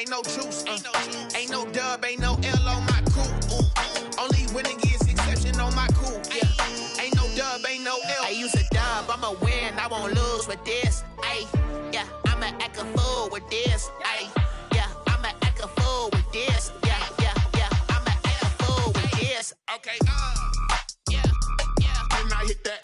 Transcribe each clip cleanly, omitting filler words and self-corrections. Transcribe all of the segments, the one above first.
ain't no truce. Ain't no dub, ain't no L on my crew. Only winning is exception on my cool. Yeah, ain't no dub, ain't no L. I use a dub, I'ma win, I won't lose with this. Ay, yeah, I'ma act a fool with this. Ay, yeah, I'ma act a fool with this. Yeah, I'ma act a fool with this. Okay, yeah, then I hit that.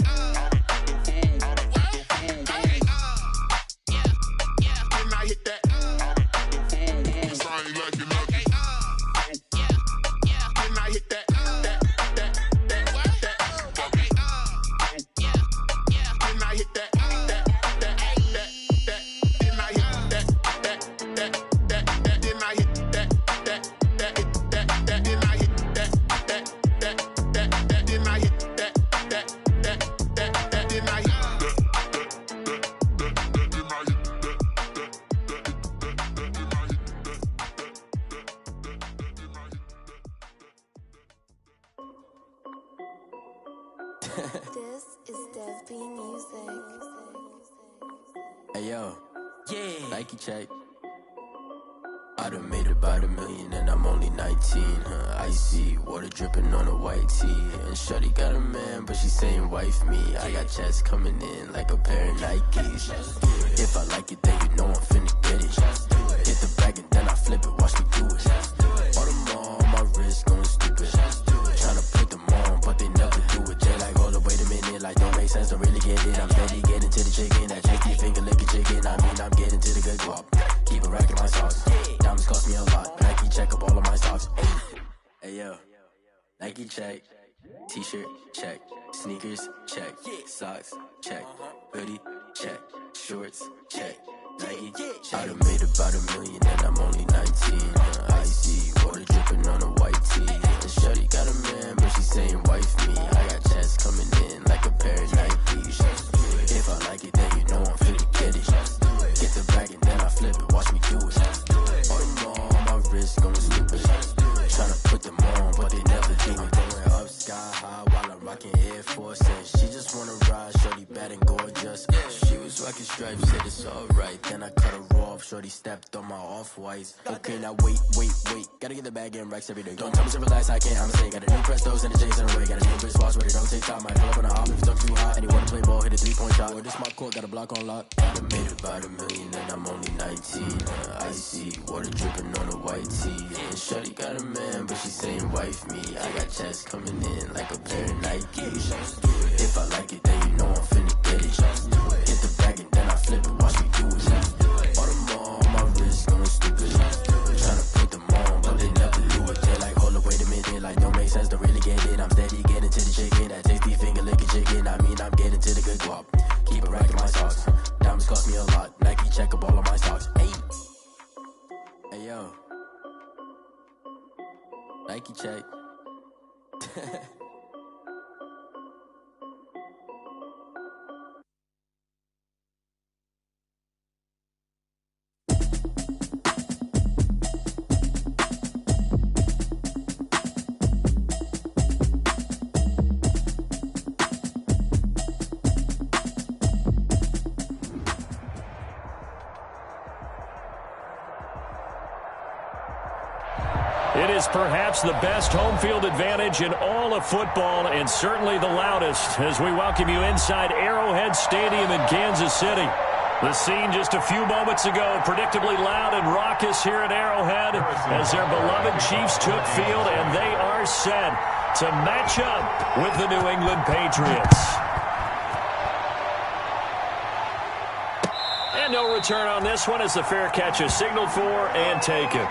This is Dev B Music. Hey yo, yeah, Nike check. I done made about $1 million and I'm only 19, Icy, water dripping on a white tee. And shawty got a man, but she saying wife me. I got checks coming in like a pair of Nikes. If I like it, then you know I'm finna get it. Hit the bag and then I flip it, watch me do it. All on my wrist going stupid. Tryna put them on, but they never do it. They like, hold up, wait a minute, like don't make sense, don't really get it. I'm steady getting to the chicken, that cheeky finger licking chicken. I mean, I'm getting to the good guap. Keep it racking my sauce. Diamonds cost me a lot. Nike check up all of my socks. Hey yo, Nike check. T-shirt check. Sneakers check. Socks check. Hoodie check. Shorts check. Nike check. I done made about $1 million and I'm only 19. Icy, water dripping on a white tee. And shawty got a man, but she saying wife me. I got checks coming in like a pair of Nikes. If I like it, then you know I'm finna get it. Get the bag and then I flip it, watch me do it. All on my wrist going stupid. Tryna put them on, but they never do it. Going up sky high while I'm rocking Air Force. And she just wanna ride, shorty bad and gorgeous. She was rocking stripes, said it's alright. Then I cut her off, shorty stepped on my off-whites. Okay, now wait. Gotta get the bag and racks every day. Don't tell me to relax, I can't, I'm saying. Got a new Prestos and a J's in a way. Got a new wrist watch, but it don't take time. Might pull up on a hop if it's stuck too hot. And he wanna play ball, hit a 3-point shot. Or this my court, got a block on lock. I done made about $1 million and I'm only 19. Icy, water dripping on a white tee. And shawty got a man, but she saying wife me. I got checks coming in like a pair of Nikes. If I like it, then you know I'm finna get it. Hit the bag and then I flip it, watch me do it. All them on my wrist going stupid. Tryna put them on, but they never do it. They're like, hold up, wait a minute, like don't make sense, don't really get it. I'm steady getting to the chicken, that tasty finger licking chicken. I mean, I'm getting to the good guap. Keep it racking my socks. Diamonds cost me a lot. Nike check up all of my socks. Hey yo, Nike check. It is perhaps the best home field advantage in all of football and certainly the loudest as we welcome you inside Arrowhead Stadium in Kansas City. The scene just a few moments ago, predictably loud and raucous here at Arrowhead as their beloved Chiefs took field, and they are set to match up with the New England Patriots. And no return on this one as the fair catch is signaled for and taken.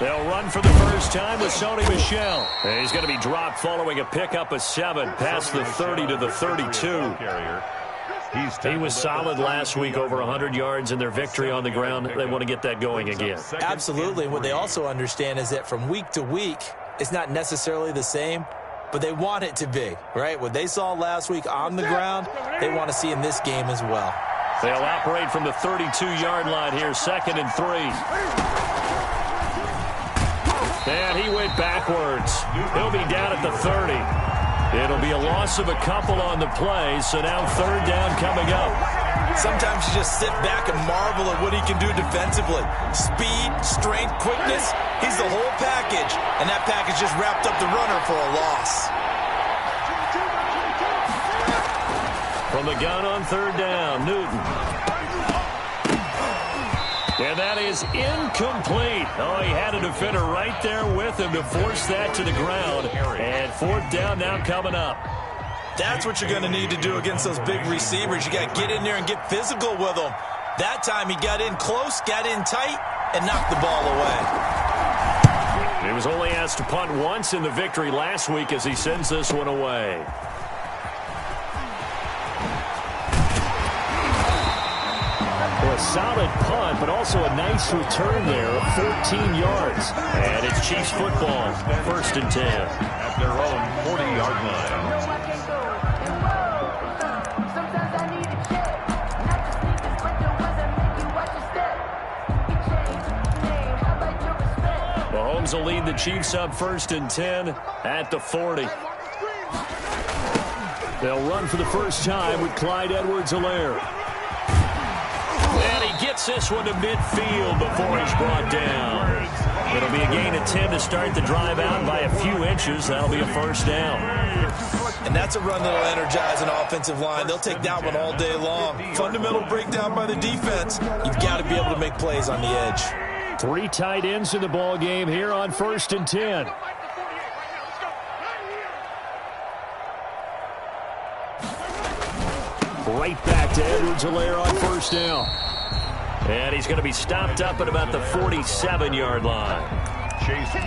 They'll run for the first time with Sony Michel. And he's going to be dropped following a pickup of 7 past the 30 to the 32. He was solid last week, over 100 yards in their victory on the ground. They want to get that going again. Absolutely. What they also understand is that from week to week, it's not necessarily the same, but they want it to be, right? What they saw last week on the ground, they want to see in this game as well. They'll operate from the 32-yard line here, 2nd and 3. And he went backwards. He'll be down at the 30. It'll be a loss of a couple on the play, so now 3rd down coming up. Sometimes you just sit back and marvel at what he can do defensively. Speed, strength, quickness, he's the whole package. And that package just wrapped up the runner for a loss. From the gun on 3rd down, Newton. And that is incomplete. Oh, he had a defender right there with him to force that to the ground. And 4th down now coming up. That's what you're going to need to do against those big receivers. You got to get in there and get physical with them. That time he got in close, got in tight, and knocked the ball away. He was only asked to punt once in the victory last week as he sends this one away. A solid punt, but also a nice return there of 14 yards. And it's Chiefs football, 1st and 10. At their own 40-yard line. Mahomes will lead the Chiefs up 1st and 10 at the 40. They'll run for the first time with Clyde Edwards-Helaire. And he gets this one to midfield before he's brought down. It'll be a gain of 10 to start the drive out by a few inches. That'll be a 1st down. And that's a run that'll energize an offensive line. They'll take that one all day long. Fundamental breakdown by the defense. You've got to be able to make plays on the edge. 3 tight ends in the ball game here on 1st and 10. Right back to Edwards-Helaire on 1st down. And he's going to be stopped up at about the 47-yard line.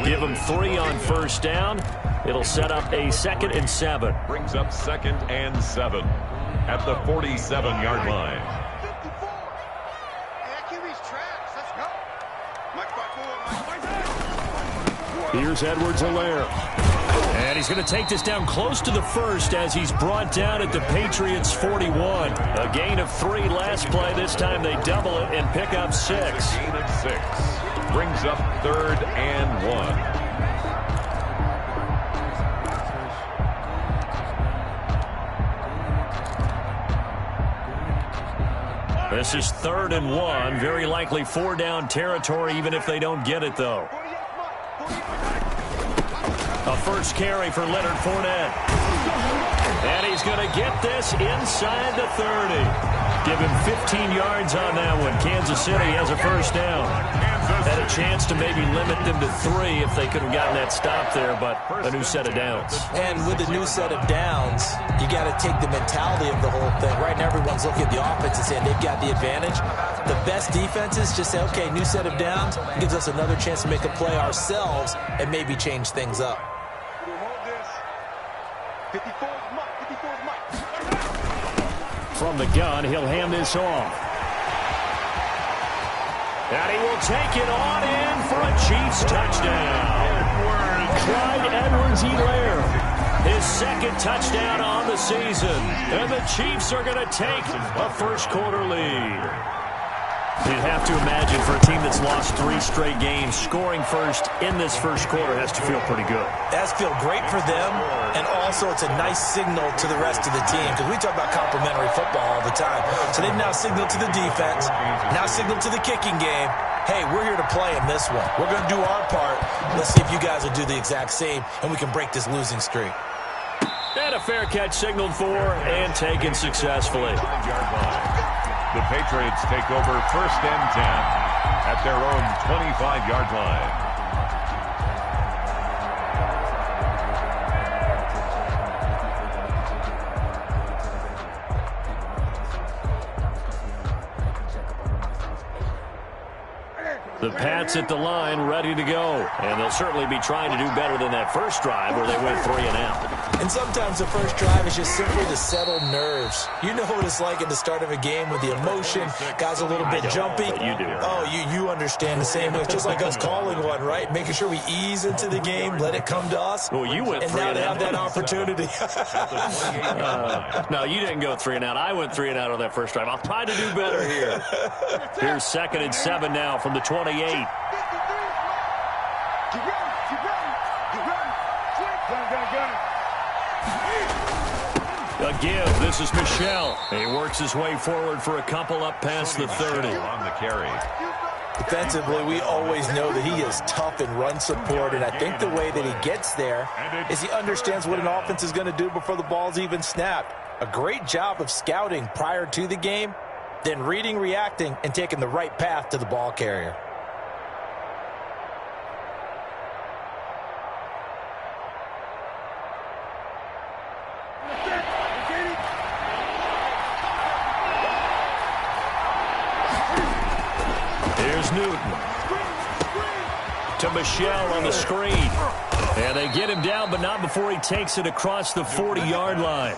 Give him 3 on 1st down. It'll set up a 2nd and 7. Brings up 2nd and 7 at the 47-yard line. Here's Edwards-Helaire. And he's going to take this down close to the 1st as he's brought down at the Patriots' 41. A gain of 3 last play. This time they double it and pick up 6. Gain of 6. Brings up 3rd and 1. This is 3rd and 1. Very likely 4-down territory even if they don't get it, though. A first carry for Leonard Fournette. And he's going to get this inside the 30. Give him 15 yards on that one. Kansas City has a 1st down. Had a chance to maybe limit them to 3 if they could have gotten that stop there, but a new set of downs. And with a new set of downs, you got to take the mentality of the whole thing. Right now everyone's looking at the offense and saying they've got the advantage. The best defenses just say, okay, new set of downs gives us another chance to make a play ourselves and maybe change things up. From the gun, he'll hand this off. And he will take it on in for a Chiefs touchdown. Clyde Edwards-Helaire, his 2nd touchdown on the season. And the Chiefs are going to take a first-quarter lead. You'd have to imagine for a team that's lost 3 straight games, scoring first in this first quarter has to feel pretty good. It has to feel great for them, and also it's a nice signal to the rest of the team, because we talk about complementary football all the time. So they've now signaled to the defense, now signaled to the kicking game, hey, we're here to play in this one. We're going to do our part. Let's see if you guys will do the exact same, and we can break this losing streak. And a fair catch signaled for and taken successfully. The Patriots take over 1st and 10 at their own 25-yard line. The Pats at the line, ready to go. And they'll certainly be trying to do better than that first drive where they went 3 and out. And sometimes the first drive is just simply to settle nerves. You know what it's like at the start of a game with the emotion. Guys a little bit jumpy. You do. Oh, you understand the same way. It's just like us calling one, right? Making sure we ease into the game, let it come to us. Well, you went and 3 now and they out. have that opportunity. No, you didn't go 3 and out. I went 3 and out on that first drive. I'll try to do better here. Here's 2nd and 7 now from the 28. A give. This is Michel. He works his way forward for a couple up past the 30. On the carry. Defensively, we always know that he is tough in run support, and I think the way that he gets there is he understands what an offense is going to do before the ball's even snapped. A great job of scouting prior to the game, then reading, reacting, and taking the right path to the ball carrier. Here's Newton. To Michel on the screen. And they get him down, but not before he takes it across the 40-yard line.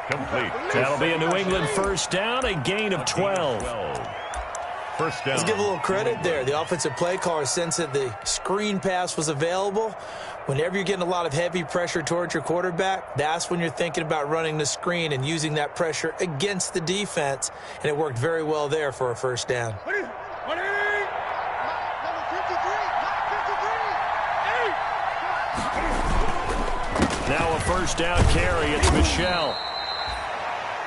Complete. That'll be a New England first down, a gain of 12. First down. Let's give a little credit there. The offensive play caller sensed that the screen pass was available. Whenever you're getting a lot of heavy pressure towards your quarterback, that's when you're thinking about running the screen and using that pressure against the defense. And it worked very well there for a first down. Now a first down carry. It's Michel.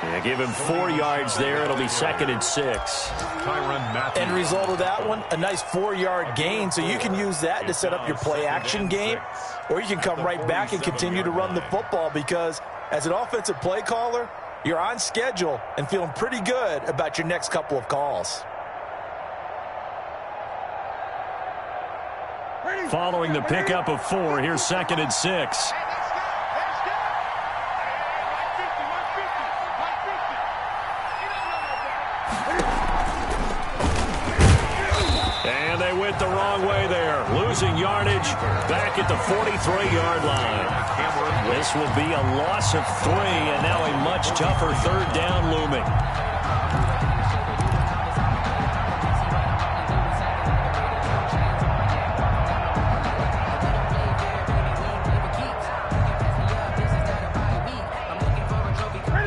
Yeah, give him 4 yards there. It'll be 2nd and 6. End result of that one, a nice 4-yard gain. So you can use that to set up your play-action game, or you can come right back and continue to run the football because as an offensive play caller, you're on schedule and feeling pretty good about your next couple of calls. Following the pickup of 4, here's 2nd and 6. And they went the wrong way there, losing yardage back at the 43-yard line. This will be a loss of 3, and now a much tougher third down looming.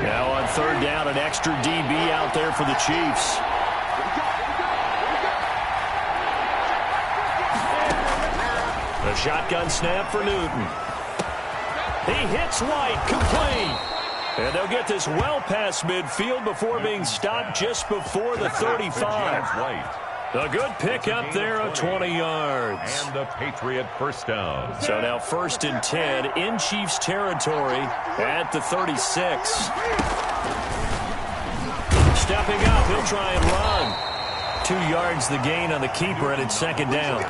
Now on third down, an extra DB out there for the Chiefs. A shotgun snap for Newton. He hits White, complete. And they'll get this well past midfield before being stopped just before the 35. A good pickup there of 20 yards. And the Patriot first down. So now 1st and 10 in Chiefs territory at the 36. Stepping up, he'll try and run. 2 yards the gain on the keeper, and it's 2nd down.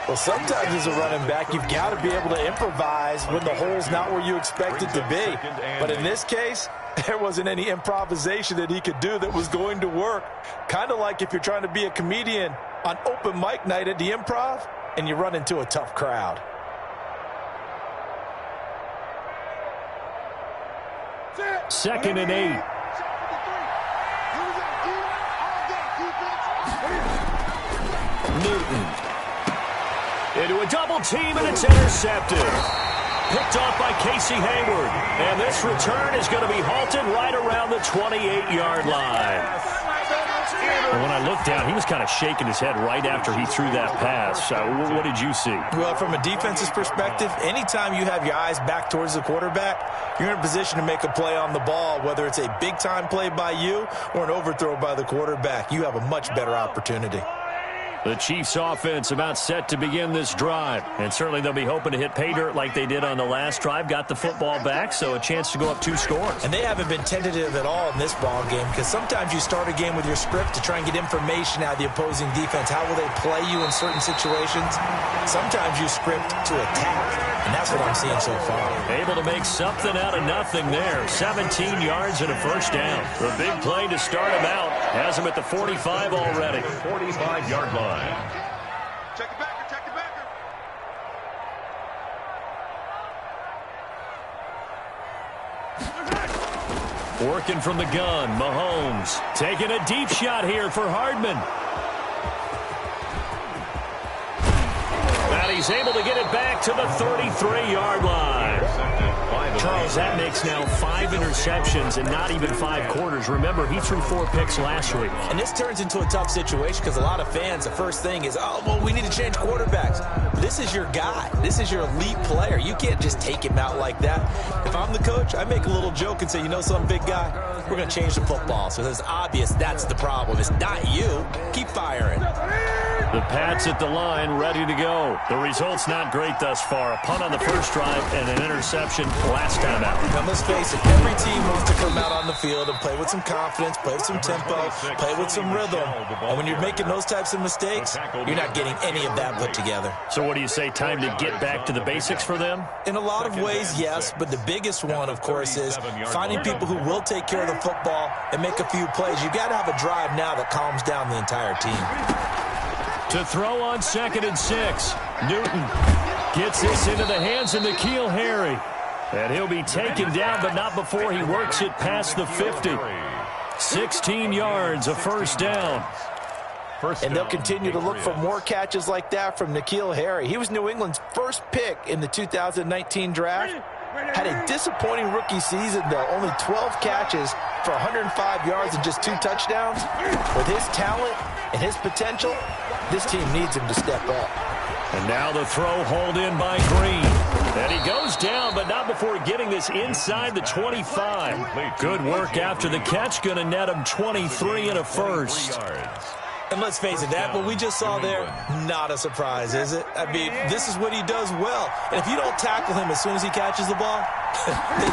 Well, sometimes as a running back, you've got to be able to improvise when the hole's not where you expect it to be. But in this case, there wasn't any improvisation that he could do that was going to work. Kind of like if you're trying to be a comedian on open mic night at the Improv and you run into a tough crowd. Second and 8. Newton. Into a double team, and it's intercepted. Picked off by Casey Hayward. And this return is going to be halted right around the 28-yard line. When I looked down, he was kind of shaking his head right after he threw that pass. What did you see? Well, from a defense's perspective, anytime you have your eyes back towards the quarterback, you're in a position to make a play on the ball, whether it's a big-time play by you or an overthrow by the quarterback. You have a much better opportunity. The Chiefs offense about set to begin this drive. And certainly they'll be hoping to hit pay dirt like they did on the last drive. Got the football back, so a chance to go up 2 scores. And they haven't been tentative at all in this ball game because sometimes you start a game with your script to try and get information out of the opposing defense. How will they play you in certain situations? Sometimes you script to attack. And that's what I'm seeing so far. Able to make something out of nothing there. 17 yards and a first down. The big play to start him out. Has him at the 45 already. 45-yard line. Working from the gun, Mahomes taking a deep shot here for Hardman. And he's able to get it back to the 33-yard line. Charles, that makes now 5 interceptions in not even 5 quarters. Remember, he threw 4 picks last week. And this turns into a tough situation because a lot of fans, the first thing is, oh, well, we need to change quarterbacks. This is your guy. This is your elite player. You can't just take him out like that. If I'm the coach, I make a little joke and say, you know something, big guy? We're going to change the football. So it's obvious that's the problem. It's not you. Keep firing. The Pats at the line, ready to go. The result's not great thus far. A punt on the first drive and an interception last time out. Now, let's face it, every team wants to come out on the field and play with some confidence, play with some tempo, play with some rhythm. And when you're making those types of mistakes, you're not getting any of that put together. So what do you say, time to get back to the basics for them? In a lot of ways, yes, but the biggest one, of course, is finding people who will take care of the football and make a few plays. You've got to have a drive now that calms down the entire team. To throw on 2nd and 6. Newton gets this into the hands of N'Keal Harry. And he'll be taken down, but not before he works it past the 50. 16 yards, a first down. And they'll continue to look for more catches like that from N'Keal Harry. He was New England's first pick in the 2019 draft. Had a disappointing rookie season, though. Only 12 catches for 105 yards and just 2 touchdowns. With his talent and his potential, this team needs him to step up. And now the throw hauled in by Green. And he goes down, but not before getting this inside the 25. Good work after the catch. Going to net him 23 and a first. And let's face it, that what we just saw there, not a surprise, is it? I mean, this is what he does well. And if you don't tackle him as soon as he catches the ball,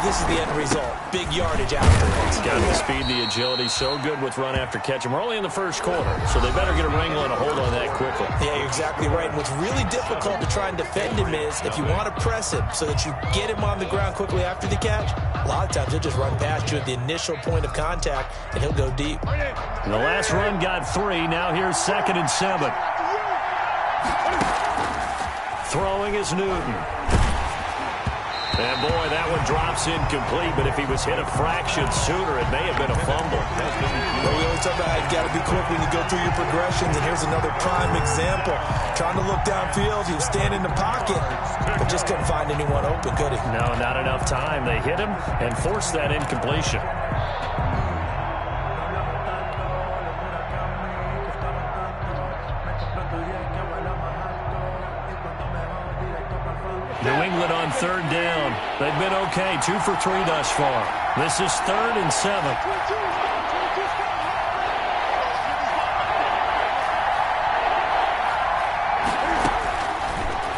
this is the end result. Big yardage afterwards. Got the speed, the agility, so good with run after catch. And we're only in the first quarter, so they better get a wrangle and a hold on that quickly. Yeah, you're exactly right. And what's really difficult to try and defend him is if you want to press him so that you get him on the ground quickly after the catch, a lot of times he'll just run past you at the initial point of contact, and he'll go deep. And the last run got 3. Now here's 2nd and 7. Throwing is Newton. And boy, that one drops incomplete, but if he was hit a fraction sooner, it may have been a fumble. Well, we always talk about how you got to be quick when you go through your progressions, and here's another prime example. Trying to look downfield, he was standing in the pocket, but just couldn't find anyone open, could he? No, not enough time. They hit him and forced that incompletion. New England on 3rd down. They've been okay, 2 for 3 thus far. This is 3rd and 7.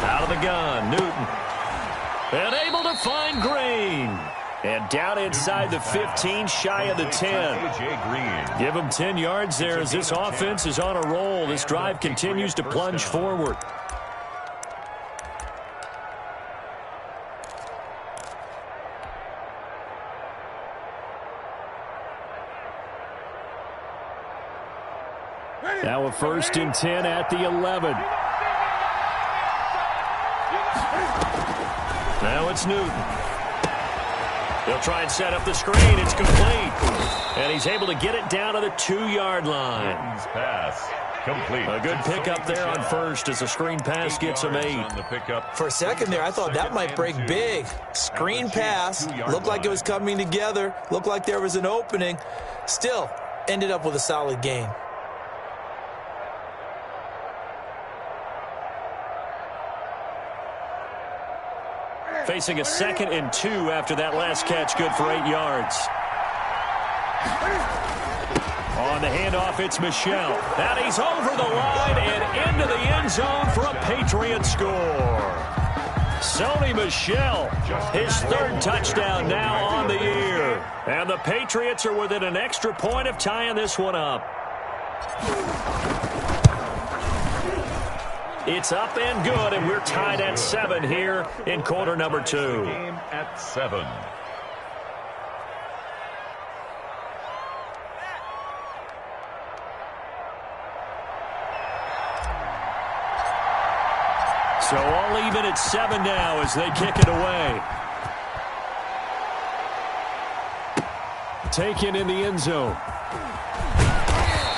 Out of the gun, Newton. And able to find Green. And down inside the 15, shy of the 10. Give him 10 yards there as this offense is on a roll. This drive continues to plunge forward. Now a 1st and 10 at the 11. Now it's Newton. He'll try and set up the screen. It's complete. And he's able to get it down to the 2-yard line. Pass complete. A good pickup there on 1st as the screen pass gets him 8. For a second there, I thought that might break big. Screen pass. Looked like it was coming together. Looked like there was an opening. Still, ended up with a solid gain. Facing a 2nd and 2 after that last catch, good for 8 yards. On the handoff, it's Michel. And he's over the line and into the end zone for a Patriot score. Sony Michel, his 3rd touchdown now on the year. And the Patriots are within an extra point of tying this one up. It's up and good, and we're tied at 7 here in quarter number 2. Game at 7. So all even at 7 now as they kick it away. taken in the end zone.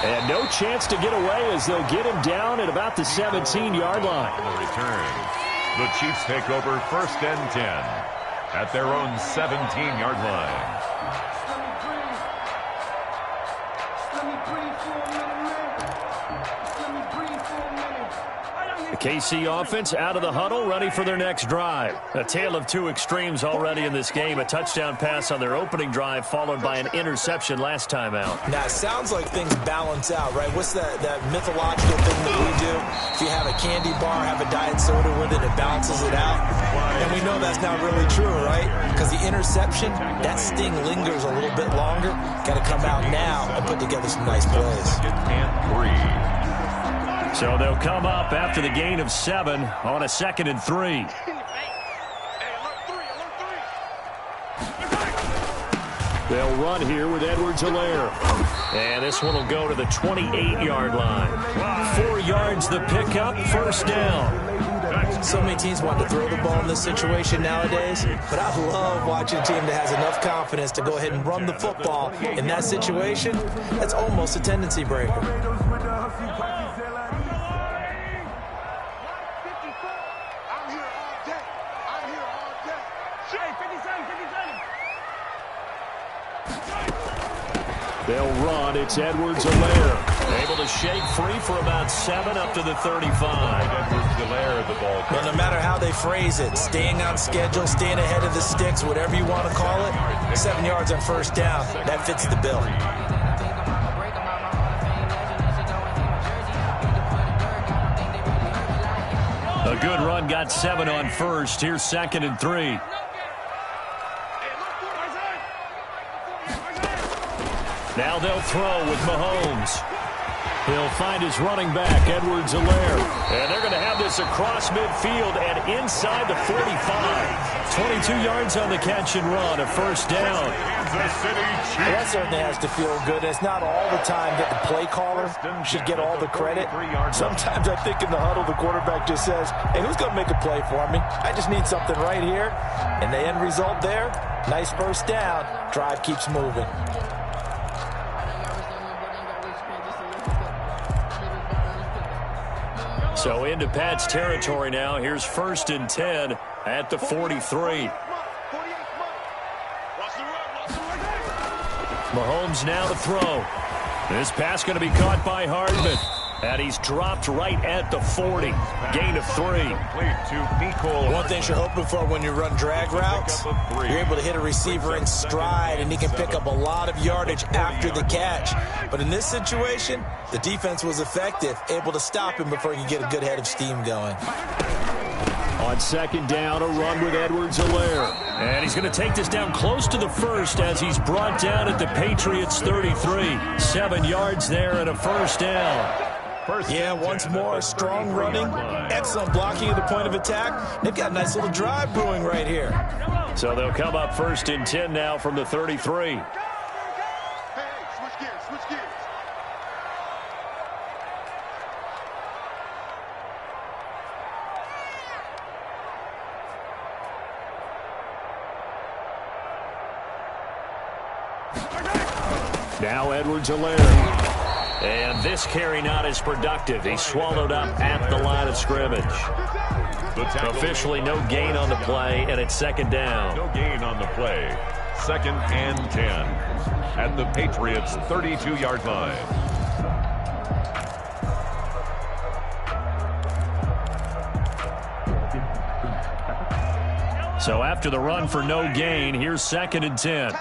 And no chance to get away as they'll get him down at about the 17-yard line. On the return, the Chiefs take over 1st and 10 at their own 17-yard line. The KC offense out of the huddle, ready for their next drive. A tale of two extremes already in this game. A touchdown pass on their opening drive, followed by an interception last time out. Now, it sounds like things balance out, right? What's that mythological thing that we do? If you have a candy bar, have a diet soda with it, it balances it out. And we know that's not really true, right? Because the interception, that sting lingers a little bit longer. Got to come out now and put together some nice plays. 2nd and 3. So they'll come up after the gain of 7 on a 2nd and 3. They'll run here with Edwards-Helaire. And this one will go to the 28-yard line. 4 yards the pickup, 1st down. So many teams want to throw the ball in this situation nowadays, but I love watching a team that has enough confidence to go ahead and run the football in that situation. That's almost a tendency breaker. They'll run. It's Edwards-Helaire. Able to shake free for about 7 up to the 35. Edwards-Helaire, the ball. Well, no matter how they phrase it, staying on schedule, staying ahead of the sticks, whatever you want to call it, 7 yards on 1st down, that fits the bill. A good run got 7 on 1st. Here's 2nd and 3. Now they'll throw with Mahomes. He'll find his running back, Edwards-Helaire. And they're going to have this across midfield and inside the 45. 22 yards on the catch and run, a 1st down. Well, that certainly has to feel good. It's not all the time that the play caller should get all the credit. Sometimes I think in the huddle, the quarterback just says, hey, who's going to make a play for me? I just need something right here. And the end result there, nice 1st down. Drive keeps moving. So into Pat's territory now. Here's 1st and 10 at the 43. Mahomes now to throw. This pass going to be caught by Hardman. And he's dropped right at the 40. Gain of 3. One thing you're hoping for when you run drag routes, you're able to hit a receiver in stride, and he can pick up a lot of yardage after the catch. But in this situation, the defense was effective, able to stop him before he could get a good head of steam going. On 2nd down, a run with Edwards-Helaire. And he's going to take this down close to the 1st as he's brought down at the Patriots' 33. 7 yards there and a 1st down. Yeah, once more, strong running, excellent blocking at the point of attack. They've got a nice little drive brewing right here. So they'll come up 1st and 10 now from the 33. Switch gears. Now Edwards-Helaire. And this carry not as productive. He's swallowed up at the line of scrimmage. Officially no gain on the play, and it's 2nd down. No gain on the play. 2nd and 10 at the Patriots' 32-yard line. So after the run for no gain, here's 2nd and 10.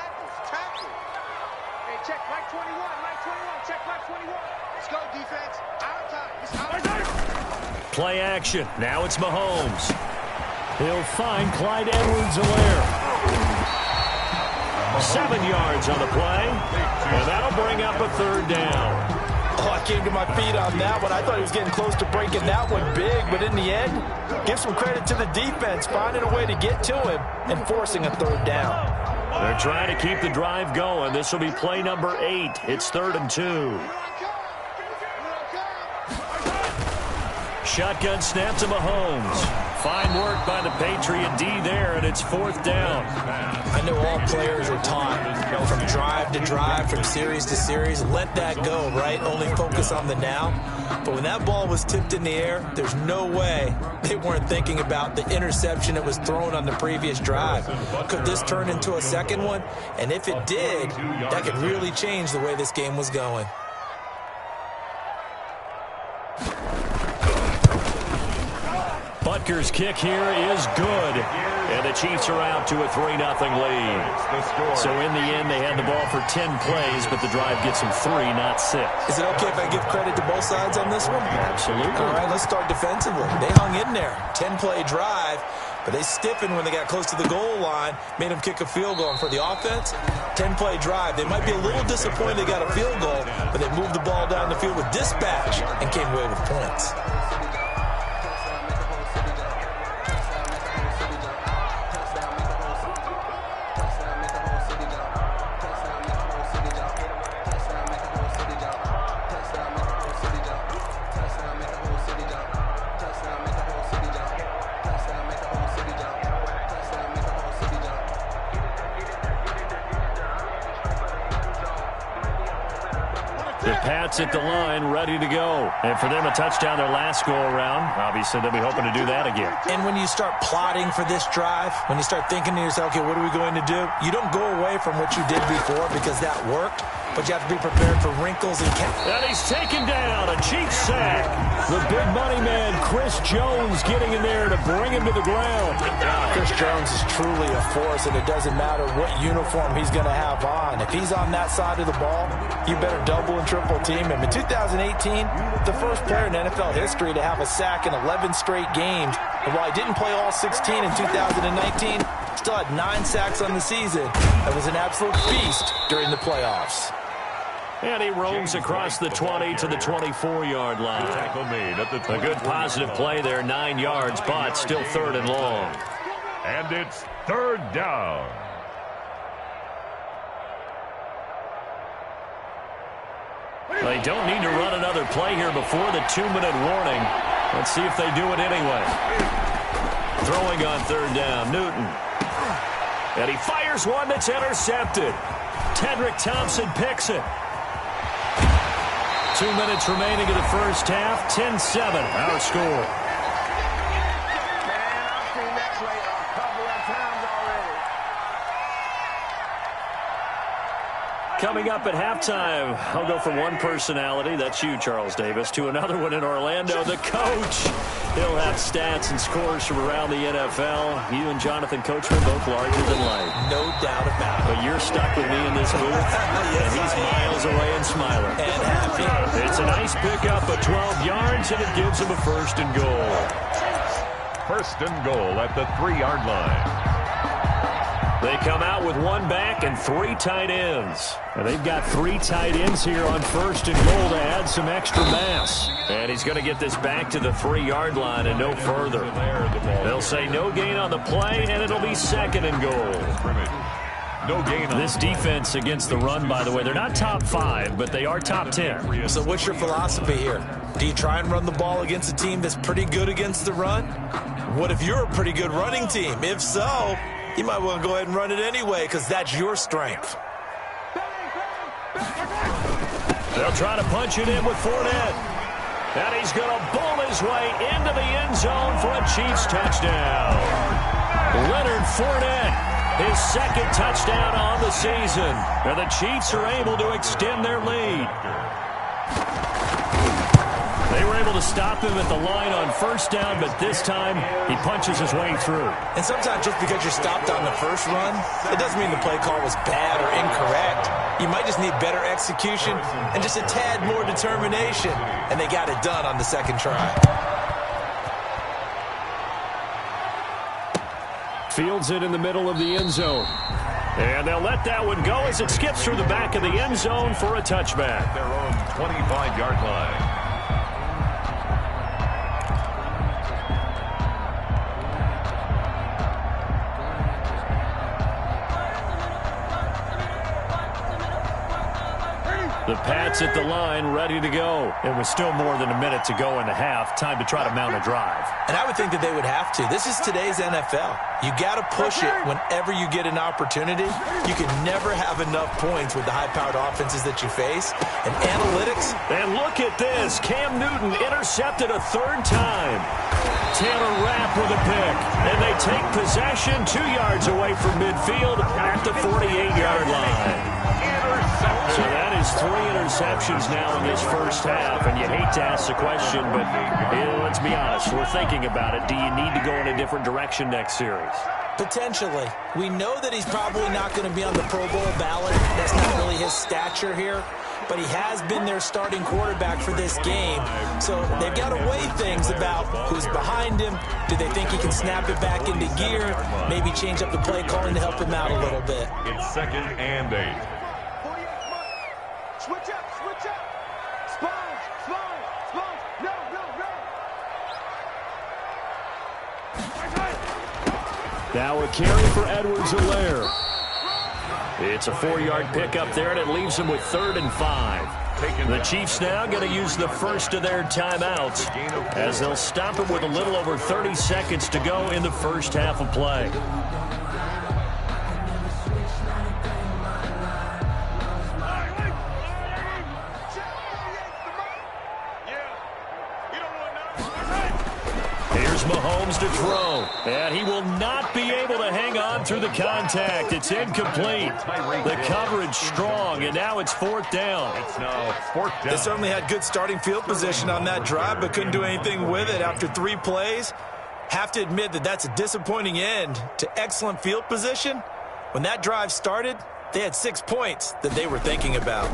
Play action. Now it's Mahomes. He'll find Clyde Edwards-Helaire. 7 yards on the play. And that'll bring up a 3rd down. Oh, I came to my feet on that one. I thought he was getting close to breaking that one big. But in the end, give some credit to the defense, finding a way to get to him and forcing a 3rd down. They're trying to keep the drive going. This will be play number 8. It's 3rd and 2. shotgun snap to Mahomes. Fine work by the Patriot D there, and it's 4th down. I know all players are taught from drive to drive, from series to series, let that go, right? Only focus on the now. But when that ball was tipped in the air, there's no way they weren't thinking about the interception that was thrown on the previous drive. Could this turn into a second one? And if it did, that could really change the way this game was going. Butker's kick here is good. And the Chiefs are out to a 3-0 lead. So in the end, they had the ball for 10 plays, but the drive gets them 3, not 6. Is it okay if I give credit to both sides on this one? Absolutely. All right, let's start defensively. They hung in there. 10-play drive, but they stiffened when they got close to the goal line, made them kick a field goal. And for the offense, 10-play drive. They might be a little disappointed they got a field goal, but they moved the ball down the field with dispatch and came away with points. Pats at the line, ready to go. And for them, a touchdown their last go-around. Obviously, they'll be hoping to do that again. And when you start plotting for this drive, when you start thinking to yourself, okay, what are we going to do? You don't go away from what you did before because that worked, but you have to be prepared for wrinkles and And he's taken down, a Chiefs sack. The big money man, Chris Jones, getting in there to bring him to the ground. Chris Jones is truly a force, and it doesn't matter what uniform he's going to have on. If he's on that side of the ball, you better double and triple team him. In 2018, the first player in NFL history to have a sack in 11 straight games. And while he didn't play all 16 in 2019, still had 9 sacks on the season. That was an absolute feast during the playoffs. And he roams across the 20 to the 24-yard line. A good positive play there, 9 yards, but still 3rd and long. And it's 3rd down. They don't need to run another play here before the 2-minute warning. Let's see if they do it anyway. Throwing on 3rd down, Newton. And he fires one that's intercepted. Tedrick Thompson picks it. 2 minutes remaining in the first half. 10-7, our score. Coming up at halftime, I'll go from one personality, that's you, Charles Davis, to another one in Orlando, the coach. He'll have stats and scores from around the NFL. You and Jonathan Coachman both larger than life. No doubt about it. But you're stuck with me in this booth, Yes, and he's miles away and smiling. And happy. It's a nice pickup of 12 yards, and it gives him a 1st and goal. 1st and goal at the 3-yard line. They come out with 1 back and 3 tight ends. And they've got 3 tight ends here on 1st and goal to add some extra mass. And he's going to get this back to the 3-yard line and no further. They'll say no gain on the play, and it'll be 2nd and goal. No gain on this defense against the run, by the way, they're not top 5, but they are top 10. So what's your philosophy here? Do you try and run the ball against a team that's pretty good against the run? What if you're a pretty good running team? If so, you might want to go ahead and run it anyway because that's your strength. They'll try to punch it in with Fournette. And he's going to bowl his way into the end zone for a Chiefs touchdown. Leonard Fournette, his 2nd touchdown on the season. And the Chiefs are able to extend their lead. They were able to stop him at the line on 1st down, but this time he punches his way through. And sometimes just because you're stopped on the first run, it doesn't mean the play call was bad or incorrect. You might just need better execution and just a tad more determination. And they got it done on the 2nd try. Fields it in the middle of the end zone. And they'll let that one go as it skips through the back of the end zone for a touchback. their own 25-yard line. The Pats at the line, ready to go. It was still more than a minute to go in the half. Time to try to mount a drive. And I would think that they would have to. This is today's NFL. You got to push it whenever you get an opportunity. You can never have enough points with the high-powered offenses that you face. And analytics. And look at this. Cam Newton intercepted a third time. Taylor Rapp with a pick. And they take possession 2 yards away from midfield at the 48-yard line. So that is 3 interceptions now in this first half, and you hate to ask the question, but let's be honest, we're thinking about it. Do you need to go in a different direction next series? Potentially. We know that he's probably not going to be on the Pro Bowl ballot. That's not really his stature here, but he has been their starting quarterback for this game. So they've got to weigh things about who's behind him. Do they think he can snap it back into gear? Maybe change up the play calling to help him out a little bit. It's 2nd and 8. Switch up, switch up. Sponge. No. Now a carry for Edwards-Helaire. It's a 4-yard pickup there, and it leaves him with 3rd and 5. The Chiefs now going to use the first of their timeouts as they'll stop it with a little over 30 seconds to go in the first half of play. Mahomes to throw, and he will not be able to hang on through the contact. It's incomplete. The coverage strong, and now it's 4th down. It's now 4th down. They certainly had good starting field position on that drive, but couldn't do anything with it after 3 plays. Have to admit that that's a disappointing end to excellent field position. When that drive started, they had 6 points that they were thinking about.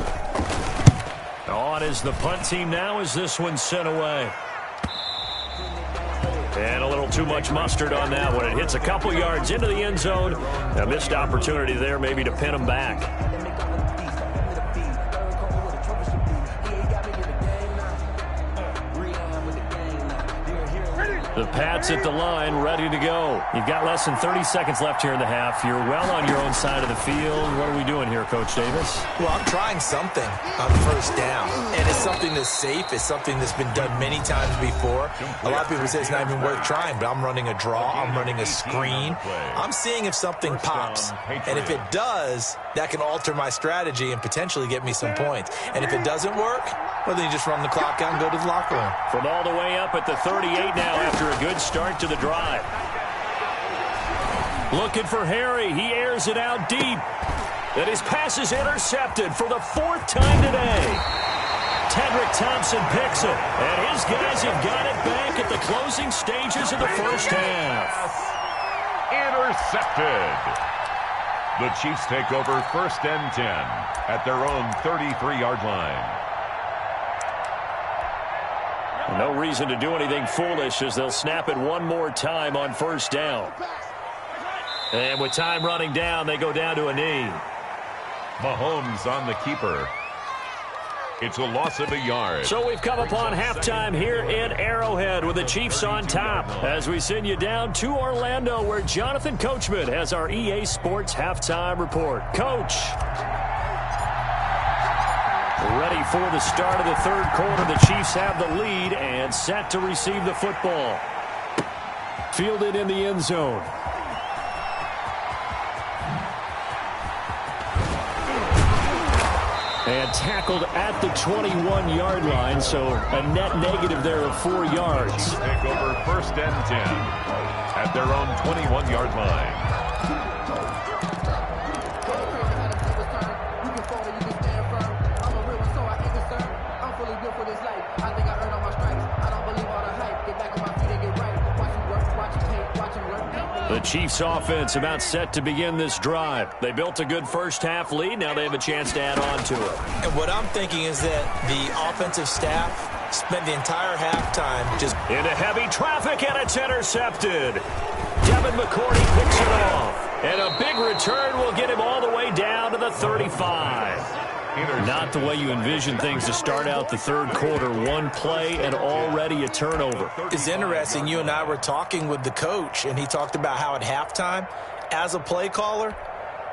On is the punt team now as this one's sent away. And a little too much mustard on that one. It hits a couple yards into the end zone. A missed opportunity there maybe to pin him back. The Pats at the line, ready to go. You've got less than 30 seconds left here in the half. You're well on your own side of the field. What are we doing here, Coach Davis? Well, I'm trying something on 1st down. And it's something that's safe. It's something that's been done many times before. A lot of people say it's not even worth trying, but I'm running a draw. I'm running a screen. I'm seeing if something pops. And if it does, that can alter my strategy and potentially get me some points. And if it doesn't work, well, then you just run the clock out and go to the locker room. From all the way up at the 38 now after a good start to the drive. Looking for Harry. He airs it out deep. And his pass is intercepted for the 4th time today. Tedrick Thompson picks it. And his guys have got it back at the closing stages of the first half. Intercepted. The Chiefs take over 1st and 10 at their own 33-yard line. No reason to do anything foolish as they'll snap it one more time on 1st down. And with time running down, they go down to a knee. Mahomes on the keeper. It's a loss of a yard. So we've come upon halftime here in Arrowhead with the Chiefs on top as we send you down to Orlando where Jonathan Coachman has our EA Sports halftime report. Coach. Ready for the start of the 3rd quarter. The Chiefs have the lead and set to receive the football. Fielded in the end zone. And tackled at the 21-yard line, so a net negative there of 4 yards. Take over 1st and 10 at their own 21-yard line. The Chiefs offense about set to begin this drive. They built a good first half lead. Now they have a chance to add on to it. And what I'm thinking is that the offensive staff spent the entire halftime just into heavy traffic, and it's intercepted. Devin McCourty picks it off. And a big return will get him all the way down to the 35. Not the way you envision things to start out the 3rd quarter. One play and already a turnover. It's interesting. You and I were talking with the coach, and he talked about how at halftime, as a play caller,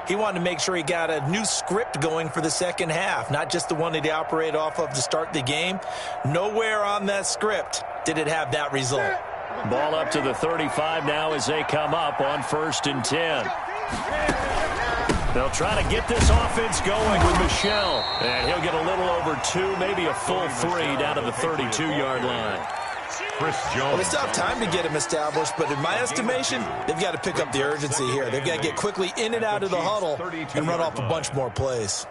He wanted to make sure he got a new script going for the second half, not just the one that he operated off of to start the game. Nowhere on that script did it have that result. Ball up to the 35 now as they come up on 1st and 10. They'll try to get this offense going with Michel. And he'll get a little over 2, maybe a full 3 down to the 32-yard line. Chris Jones. Well, they still have time to get him established, but in my estimation, they've got to pick up the urgency here. They've got to get quickly in and out of the huddle and run off a bunch more plays.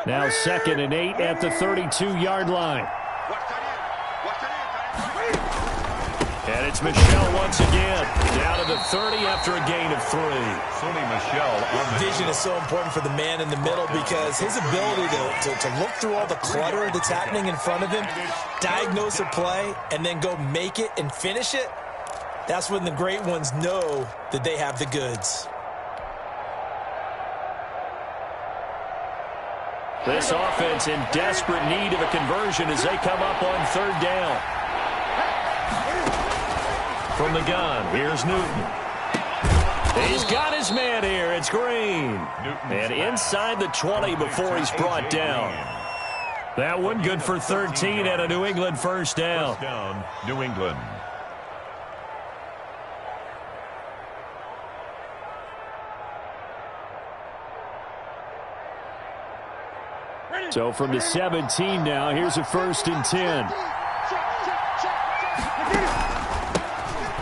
Now 2nd and 8 at the 32-yard line. And it's Michel once again, down to the 30 after a gain of 3. Sony Michel. Vision is so important for the man in the middle because his ability to look through all the clutter that's happening in front of him, diagnose a play, and then go make it and finish it, that's when the great ones know that they have the goods. This offense in desperate need of a conversion as they come up on 3rd down. From the gun, here's Newton. He's got his man here. It's Green. And inside the 20 before he's brought down. That one good for 13 and a New England first down. New England. So from the 17 now, here's a 1st and 10.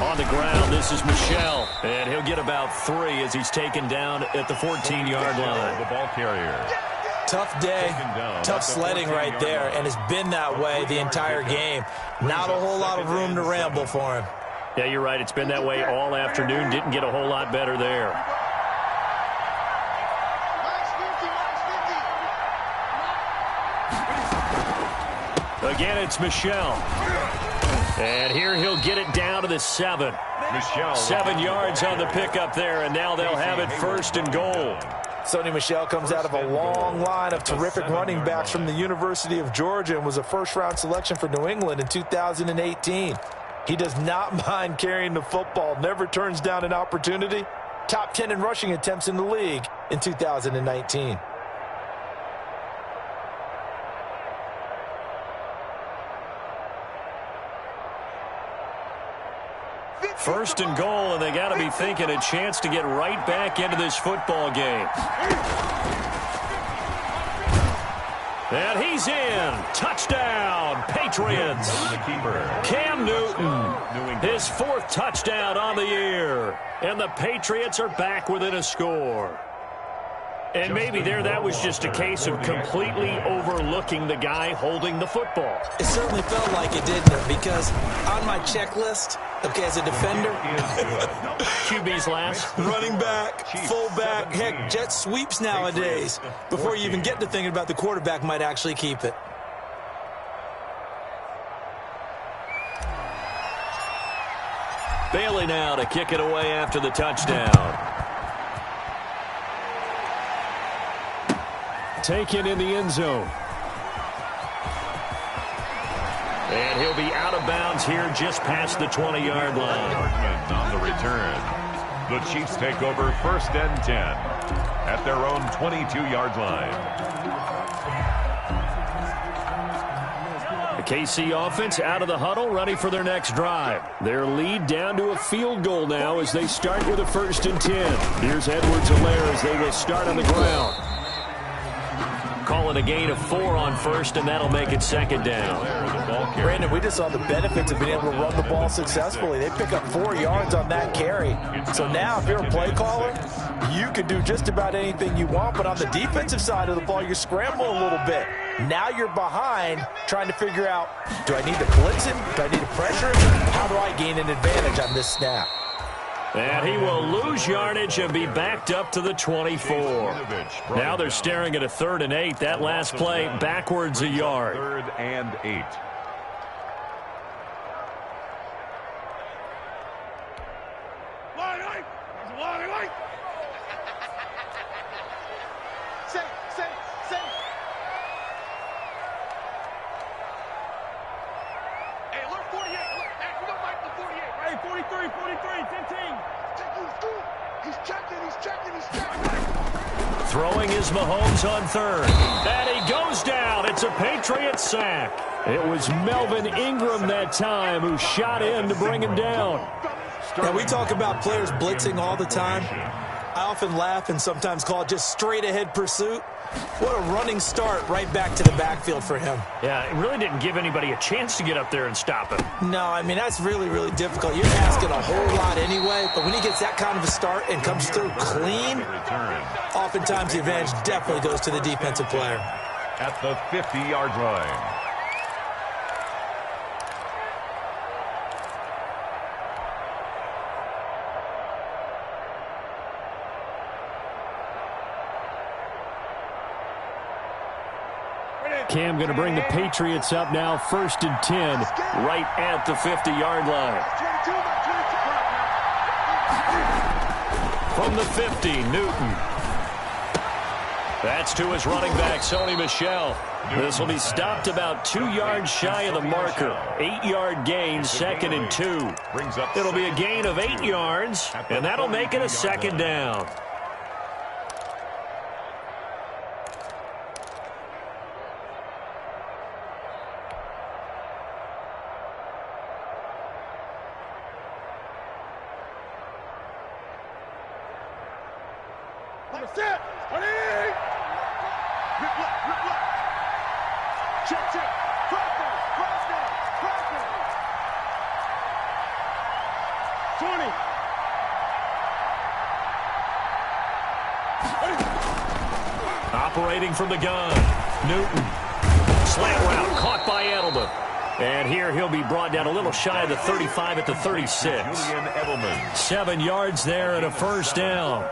On the ground, this is Michel, and he'll get about 3 as he's taken down at the 14-yard line. The ball carrier. Tough day, tough sledding right there, and it's been that way the entire game. Not a whole lot of room to ramble for him. Yeah, you're right. It's been that way all afternoon. Didn't get a whole lot better there. Again, it's Michel. And here he'll get it down to the 7. Michel. 7 yards on the pickup there, and now they'll have it 1st and goal. Sony Michel comes out of a long line of terrific running backs from the University of Georgia and was a first-round selection for New England in 2018. He does not mind carrying the football, never turns down an opportunity. Top 10 in rushing attempts in the league in 2019. First and goal, and they got to be thinking a chance to get right back into this football game. And he's in. Touchdown, Patriots. Cam Newton, his 4th touchdown on the year. And the Patriots are back within a score. And maybe there that was just a case of completely overlooking the guy holding the football. It certainly felt like it, didn't it? Because on my checklist, okay, as a defender, QB's last. running back, fullback, heck, jet sweeps nowadays. Before you even get to thinking about the quarterback might actually keep it. Bailey now to kick it away after the touchdown. Taken in the end zone. And he'll be out of bounds here just past the 20-yard line. On the return. The Chiefs take over 1st and 10 at their own 22-yard line. The KC offense out of the huddle, ready for their next drive. Their lead down to a field goal now as they start with a 1st and 10. Here's Edwards-Helaire as they will start on the ground. Calling a gain of 4 on 1st, and that'll make it 2nd down. Brandon, we just saw the benefits of being able to run the ball successfully. They pick up 4 yards on that carry. So now if you're a play caller, you can do just about anything you want, but on the defensive side of the ball, you're scrambling a little bit. Now you're behind trying to figure out, do I need to blitz him? Do I need to pressure him? How do I gain an advantage on this snap? And he will lose yardage and be backed up to the 24. Now they're staring at a 3rd and 8. That last play backwards a yard. 3rd and 8. Hey, look, 48. Look, you don't like the 48, right? 43, 15. He Throwing is Mahomes on third. And he goes down. It's a Patriots sack. It was Melvin Ingram that time who shot in to bring him down. Now, we talk about players blitzing all the time. I often laugh and sometimes call it just straight-ahead pursuit. What a running start right back to the backfield for him. Yeah, it really didn't give anybody a chance to get up there and stop him. No, I mean, that's really, really difficult. You're asking a whole lot anyway, but when he gets that kind of a start and comes through clean, oftentimes the advantage definitely goes to the defensive player. At the 50-yard line. Cam going to bring the Patriots up now, 1st and 10, right at the 50-yard line. From the 50, Newton. That's to his running back, Sony Michel. This will be stopped about 2 yards shy of the marker. 8-yard gain, 2nd and 2. It'll be a gain of 8 yards, and that'll make it a 2nd down. Operating from the gun, Newton. Slant route, caught by Edelman. And here he'll be brought down a little shy of the 35 at the 36. 7 yards there and a 1st down.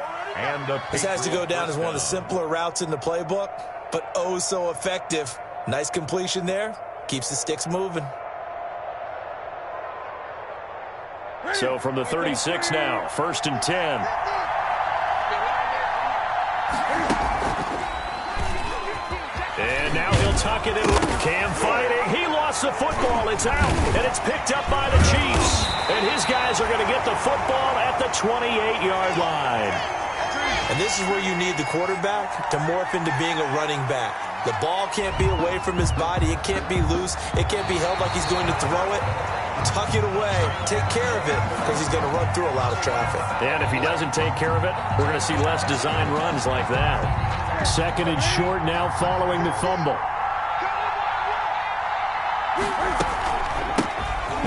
This has to go down as one of the simpler routes in the playbook, but oh so effective. Nice completion there. Keeps the sticks moving. So from the 36 now, 1st and 10. And now he'll tuck it in. Cam fighting. He lost the football. It's out. And it's picked up by the Chiefs. And his guys are going to get the football at the 28-yard line. And this is where you need the quarterback to morph into being a running back. The ball can't be away from his body. It can't be loose. It can't be held like he's going to throw it. Tuck it away. Take care of it because he's going to run through a lot of traffic. And if he doesn't take care of it, we're going to see less design runs like that. 2nd and short now following the fumble.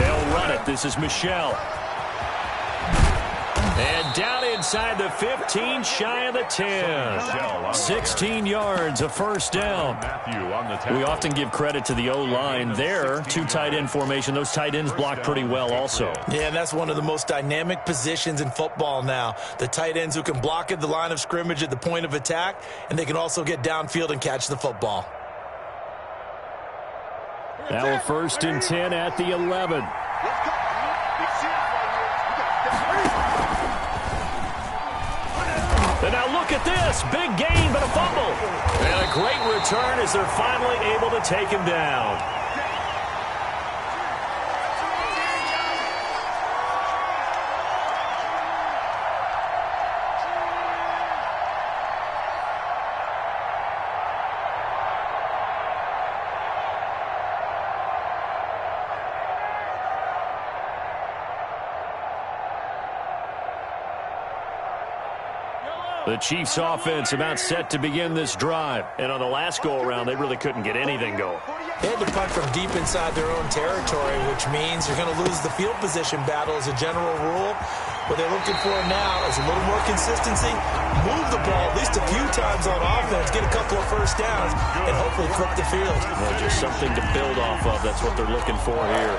They'll run it. This is Michel. And down inside the 15, shy of the 10. 16 yards, a 1st down. We often give credit to the O-line there. 2 tight end formation. Those tight ends block pretty well also. Yeah, and that's one of the most dynamic positions in football now. The tight ends who can block at the line of scrimmage at the point of attack, and they can also get downfield and catch the football. Now a 1st and 10 at the 11. And now look at this. Big gain, but a fumble. And a great return as they're finally able to take him down. The Chiefs offense about set to begin this drive. And on the last go-around, they really couldn't get anything going. They had to punt from deep inside their own territory, which means you're going to lose the field position battle as a general rule. What they're looking for now is a little more consistency, move the ball at least a few times on offense, get a couple of 1st downs, and hopefully flip the field. Well, just something to build off of. That's what they're looking for here.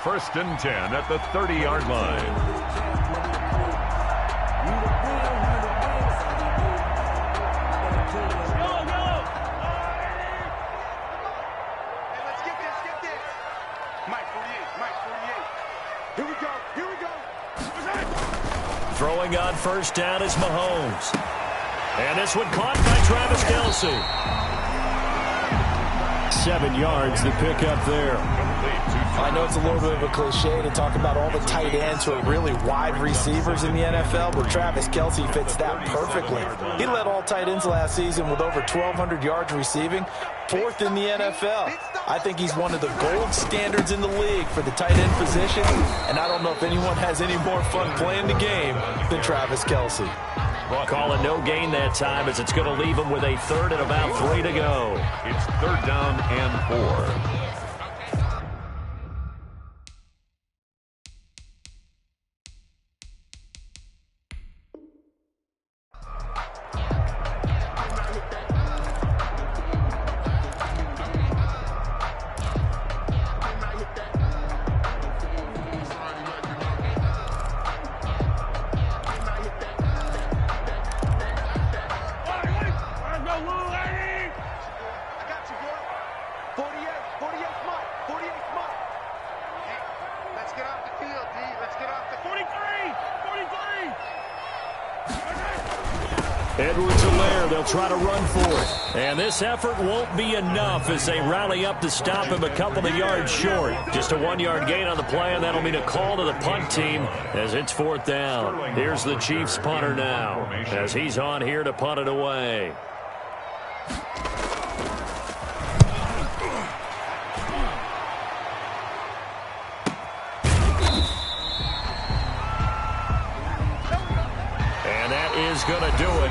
1st and 10 at the 30-yard line. Throwing on 1st down is Mahomes. And this one caught by Travis Kelce. 7 yards, the pickup there. Complete to I know it's a little bit of a cliche to talk about all the tight ends who are really wide receivers in the NFL, but Travis Kelce fits that perfectly. He led all tight ends last season with over 1,200 yards receiving, 4th in the NFL. I think he's one of the gold standards in the league for the tight end position, and I don't know if anyone has any more fun playing the game than Travis Kelce. Call it no gain that time as it's going to leave him with a 3rd and about 3 to go. It's 3rd down and 4. Edwards-Helaire, they'll try to run for it. And this effort won't be enough as they rally up to stop him a couple of yards short. Just a 1-yard gain on the play, and that'll mean a call to the punt team as it's 4th down. Here's the Chiefs punter now as he's on here to punt it away. Is going to do it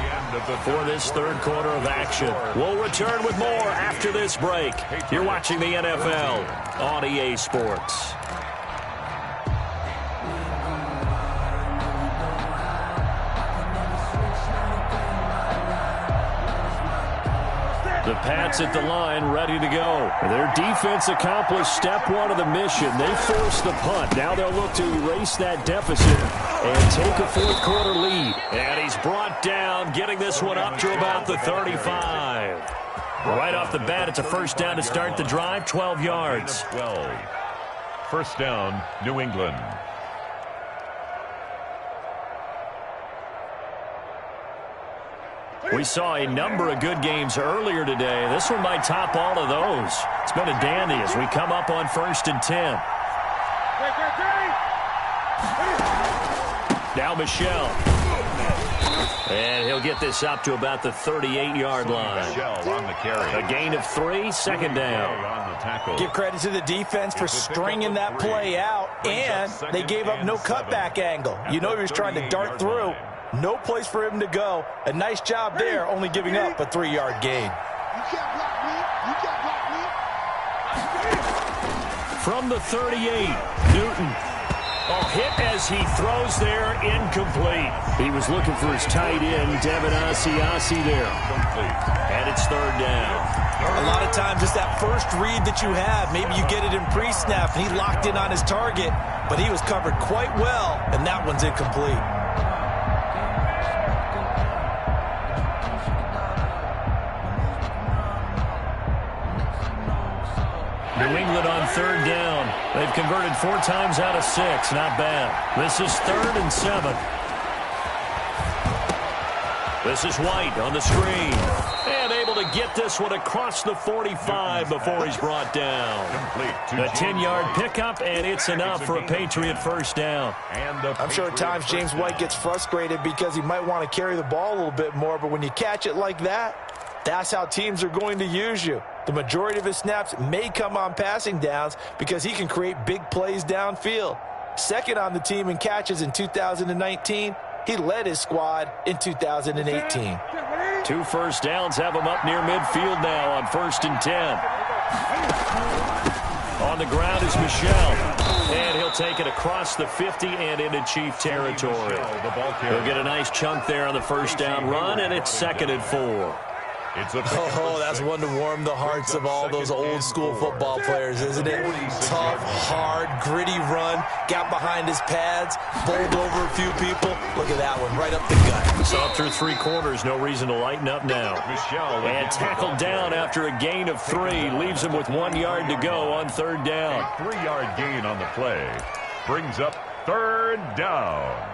for this 3rd quarter of action. We'll return with more after this break. You're watching the NFL on EA Sports. The Pats at the line, ready to go. Their defense accomplished step 1 of the mission. They forced the punt. Now they'll look to erase that deficit and take a 4th quarter lead. And he's brought down, getting this one up to about the 35. Right off the bat, it's a 1st down to start the drive, 12 yards. 12. 1st down, New England. We saw a number of good games earlier today. This one might top all of those. It's been a dandy as we come up on 1st and 10. Now Michel. And he'll get this up to about the 38-yard line. Michel on the carry. A gain of 3, 2nd down. On the tackle. Give credit to the defense for stringing that play out, and they gave up no cutback angle. You know he was trying to dart through. No place for him to go. A nice job there, only giving up a 3-yard gain. You can't block me. You can't block me. From the 38, Newton. Oh, hit as he throws there, incomplete. He was looking for his tight end, Devin Asiasi there. And it's 3rd down. A lot of times it's that first read that you have. Maybe you get it in pre-snap, and he locked in on his target, but he was covered quite well, and that one's incomplete. New England on 3rd down. They've converted 4 times out of 6. Not bad. This is 3rd and 7. This is White on the screen. And able to get this one across the 45 before he's brought down. A 10-yard pickup, and it's enough for a Patriot 1st down. I'm sure at times James White gets frustrated because he might want to carry the ball a little bit more, but when you catch it like that, that's how teams are going to use you. The majority of his snaps may come on passing downs because he can create big plays downfield. 2nd on the team in catches in 2019. He led his squad in 2018. 2 first downs have him up near midfield now on 1st and 10. On the ground is Michel. And he'll take it across the 50 and into Chief territory. He'll get a nice chunk there on the 1st down run, and it's 2nd and 4. Oh, that's one to warm the hearts of all those old school football players, isn't it? Tough, hard, gritty run, got behind his pads, bowled over a few people. Look at that one, right up the gut. So up through 3 quarters, no reason to lighten up now. And tackled down after a gain of 3, leaves him with 1 yard to go on 3rd down. A 3-yard gain on the play brings up 3rd down.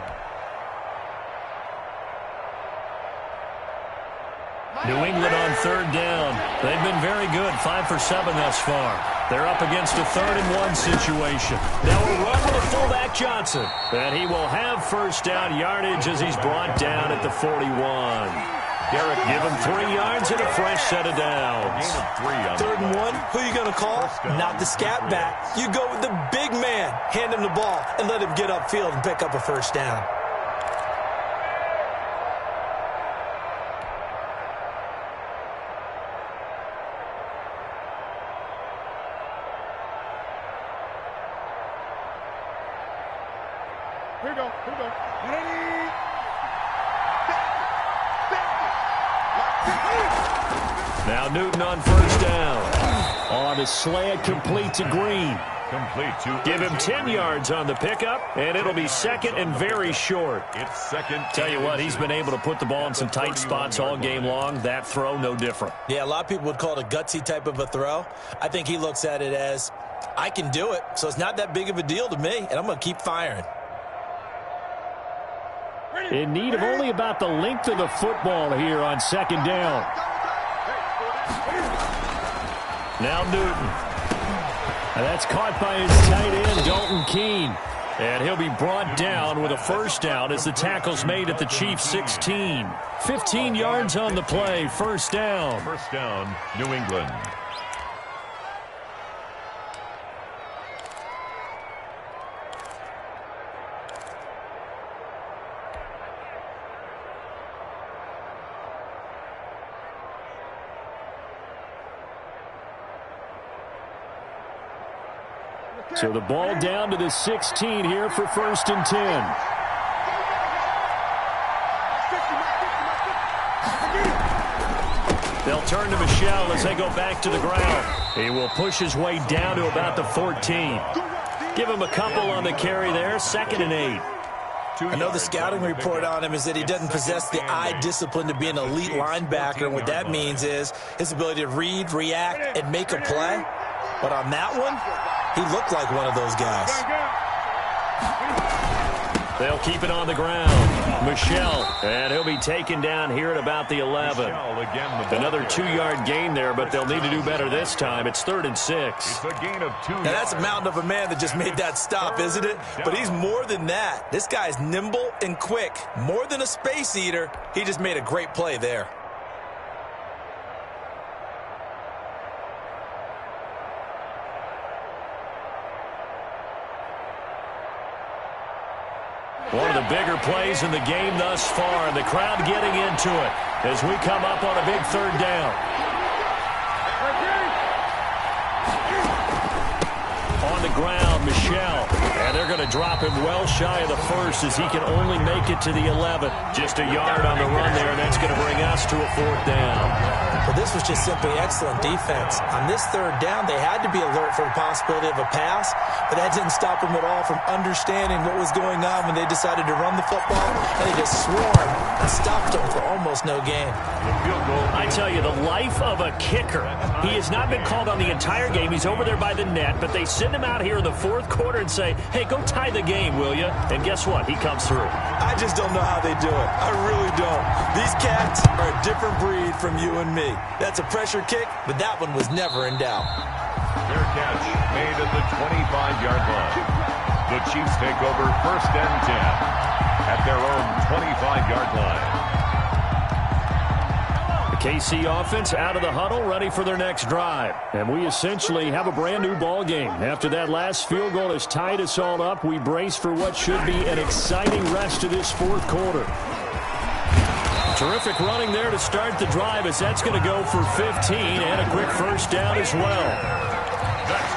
New England on 3rd down. They've been very good, 5 for 7 thus far. They're up against a 3rd-and-1 situation. Now a run with a fullback Johnson. And he will have first down yardage as he's brought down at the 41. Derek, give him 3 yards and a fresh set of downs. 3rd and 1, who are you going to call? Not the scat back. You go with the big man. Hand him the ball and let him get upfield and pick up a first down. Here we go. Ready? Now Newton on first down. On a slant, complete to Green. Complete to Give him 10 yards on the pickup, and it'll be 2nd and very short. It's 2nd. Tell you what, he's been able to put the ball in some tight spots all game long. That throw, no different. Yeah, a lot of people would call it a gutsy type of a throw. I think he looks at it as, I can do it, so it's not that big of a deal to me, and I'm going to keep firing. In need of only about the length of the football here on 2nd down. Now Newton. And that's caught by his tight end, Dalton Keene. And he'll be brought down with a first down as the tackle's made at the Chiefs' 16. 15 yards on the play, first down. First down, New England. So the ball down to the 16 here for 1st and 10. They'll turn to Michel as they go back to the ground. He will push his way down to about the 14. Give him a couple on the carry there, 2nd and 8. I know the scouting report on him is that he doesn't possess the eye discipline to be an elite linebacker, and what that means is his ability to read, react, and make a play. But on that one, he looked like one of those guys. They'll keep it on the ground. Michel, and he'll be taken down here at about the 11. Another 2-yard gain there, but they'll need to do better this time. It's 3rd and 6. It's a gain of 2 yards. Now that's a mountain of a man that just made that stop, isn't it? But he's more than that. This guy's nimble and quick. More than a space eater, he just made a great play there. One of the bigger plays in the game thus far, and the crowd getting into it as we come up on a big 3rd down. On the ground, Michel, and they're going to drop him well shy of the 1st as he can only make it to the 11. Just a yard on the run there, and that's going to bring us to a 4th down. Well, this was just simply excellent defense. On this 3rd down, they had to be alert for the possibility of a pass, but that didn't stop them at all from understanding what was going on when they decided to run the football, and they just swarmed and stopped them for almost no gain. I tell you, the life of a kicker. He has not been called on the entire game. He's over there by the net, but they send him out here in the 4th quarter and say, hey, go tie the game, will you? And guess what? He comes through. I just don't know how they do it. I really don't. These cats are a different breed from you and me. That's a pressure kick, but that one was never in doubt. Their catch made at the 25-yard line. The Chiefs take over 1st and 10 at their own 25-yard line. The KC offense out of the huddle, ready for their next drive. And we essentially have a brand new ball game. After that last field goal has tied us all up, we brace for what should be an exciting rest of this 4th quarter. Terrific running there to start the drive as that's going to go for 15 and a quick first down as well.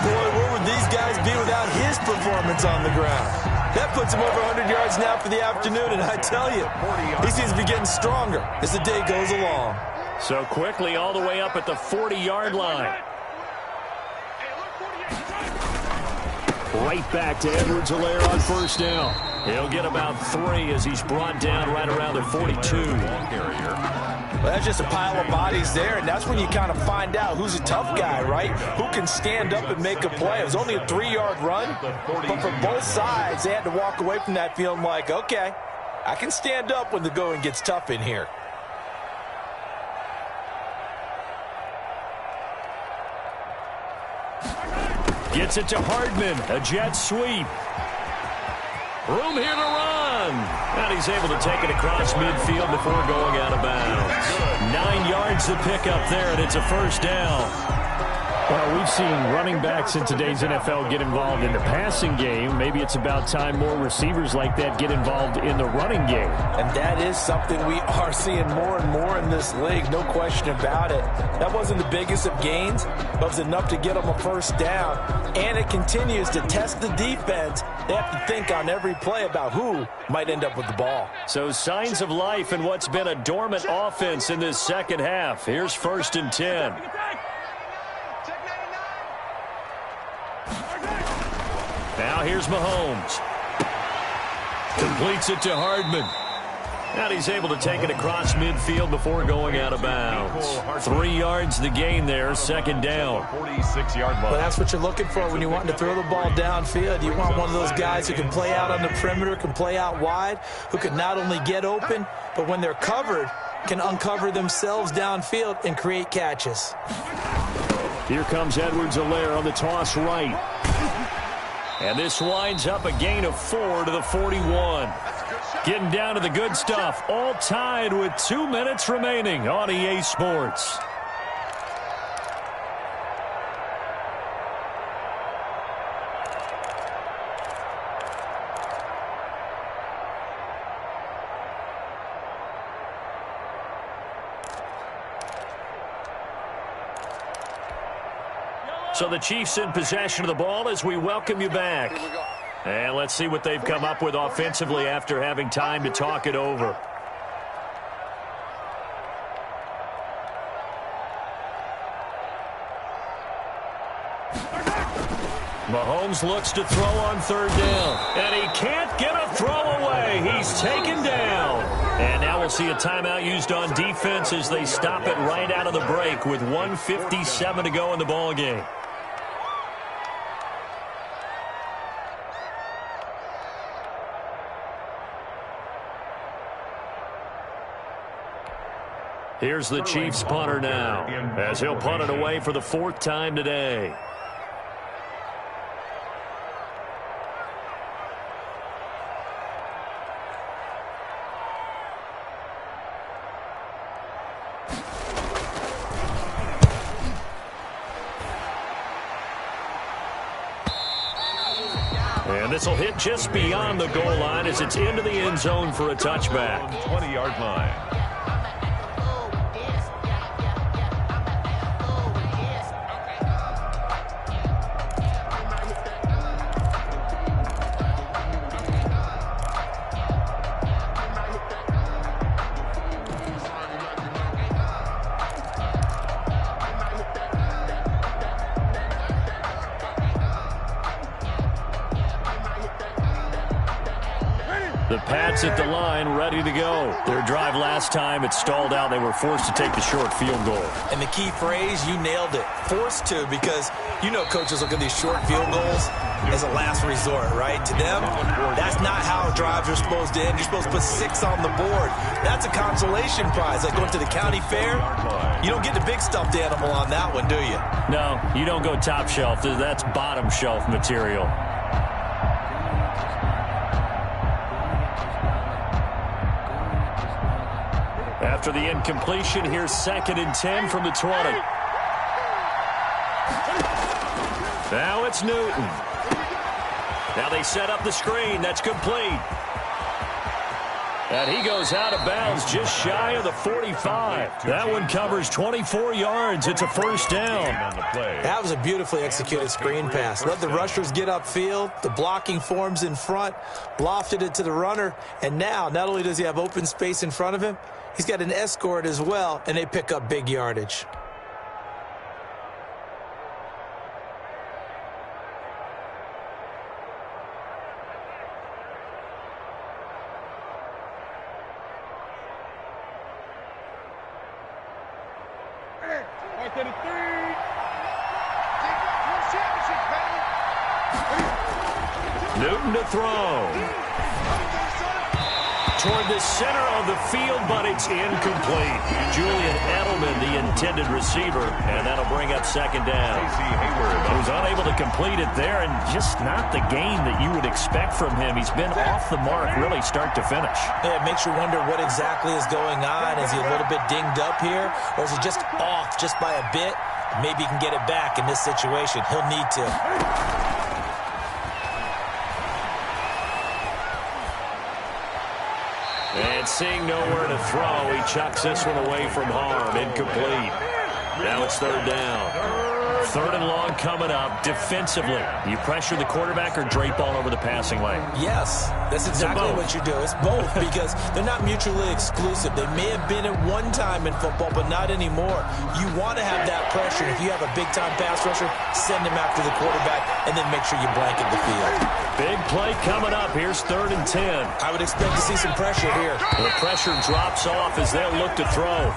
Boy, where would these guys be without his performance on the ground? That puts him over 100 yards now for the afternoon, and I tell you, he seems to be getting stronger as the day goes along. So quickly all the way up at the 40-yard line. Right back to Edwards-Helaire on first down. He'll get about 3 as he's brought down right around the 42. Well, that's just a pile of bodies there, and that's when you kind of find out who's a tough guy, right? Who can stand up and make a play. It was only a 3-yard run, but for both sides, they had to walk away from that feeling like, okay, I can stand up when the going gets tough in here. Gets it to Hardman. A jet sweep. Room here to run. And he's able to take it across midfield before going out of bounds. 9 yards to pick up there, and it's a first down. Well, we've seen running backs in today's NFL get involved in the passing game. Maybe it's about time more receivers like that get involved in the running game. And that is something we are seeing more and more in this league, no question about it. That wasn't the biggest of gains, but it was enough to get them a first down. And it continues to test the defense. They have to think on every play about who might end up with the ball. So signs of life in what's been a dormant offense in this second half. Here's 1st and 10. Now here's Mahomes. Completes it to Hardman. And he's able to take it across midfield before going out of bounds. 3 yards the gain there, second down. 46-yard line. Well, that's what you're looking for when you want to throw the ball downfield. You want one of those guys who can play out on the perimeter, can play out wide, who can not only get open, but when they're covered, can uncover themselves downfield and create catches. Here comes Edwards-Helaire on the toss right. And this winds up a gain of 4 to the 41. Getting down to the good stuff, all tied with 2 minutes remaining on EA Sports. So the Chiefs in possession of the ball as we welcome you back. And let's see what they've come up with offensively after having time to talk it over. Mahomes looks to throw on 3rd down. And he can't get a throw away. He's taken down. And now we'll see a timeout used on defense as they stop it right out of the break with 1:57 to go in the ballgame. Here's the Chiefs punter now, as he'll punt it away for the 4th time today. And this will hit just beyond the goal line as it's into the end zone for a touchback. 20-yard line. The Pats at the line, ready to go. Their drive last time, it stalled out. They were forced to take the short field goal. And the key phrase, you nailed it. Forced to, because you know coaches look at these short field goals as a last resort, right? To them, that's not how drives are supposed to end. You're supposed to put 6 on the board. That's a consolation prize, like going to the county fair. You don't get the big stuffed animal on that one, do you? No, you don't go top shelf. That's bottom shelf material. After the incompletion, here's 2nd and 10 from the 20. Now it's Newton. Now they set up the screen. That's complete. And he goes out of bounds just shy of the 45. That one covers 24 yards. It's a first down. That was a beautifully executed screen pass. Let the rushers get upfield. The blocking forms in front. Lofted it to the runner. And now, not only does he have open space in front of him, he's got an escort as well, and they pick up big yardage. Newton to throw. toward the center of the field, but it's incomplete. Julian Edelman, the intended receiver, and that'll bring up second down. He was unable to complete it there, and just not the game that you would expect from him. He's been off the mark really start to finish. Yeah, it makes you wonder what exactly is going on. Is he a little bit dinged up here, or is he just off just by a bit? Maybe he can get it back in this situation. He'll need to. And seeing nowhere to throw, he chucks this one away from harm. Incomplete. Now it's third down. Third and long coming up. Defensively, you pressure the quarterback or drape all over the passing lane? Yes, that's exactly what you do. It's both because they're not mutually exclusive. They may have been at one time in football, but not anymore. You want to have that pressure. If you have a big-time pass rusher, send him after the quarterback, and then make sure you blanket the field. Big play coming up. Here's 3rd and 10. I would expect to see some pressure here. The pressure drops off as they'll look to throw.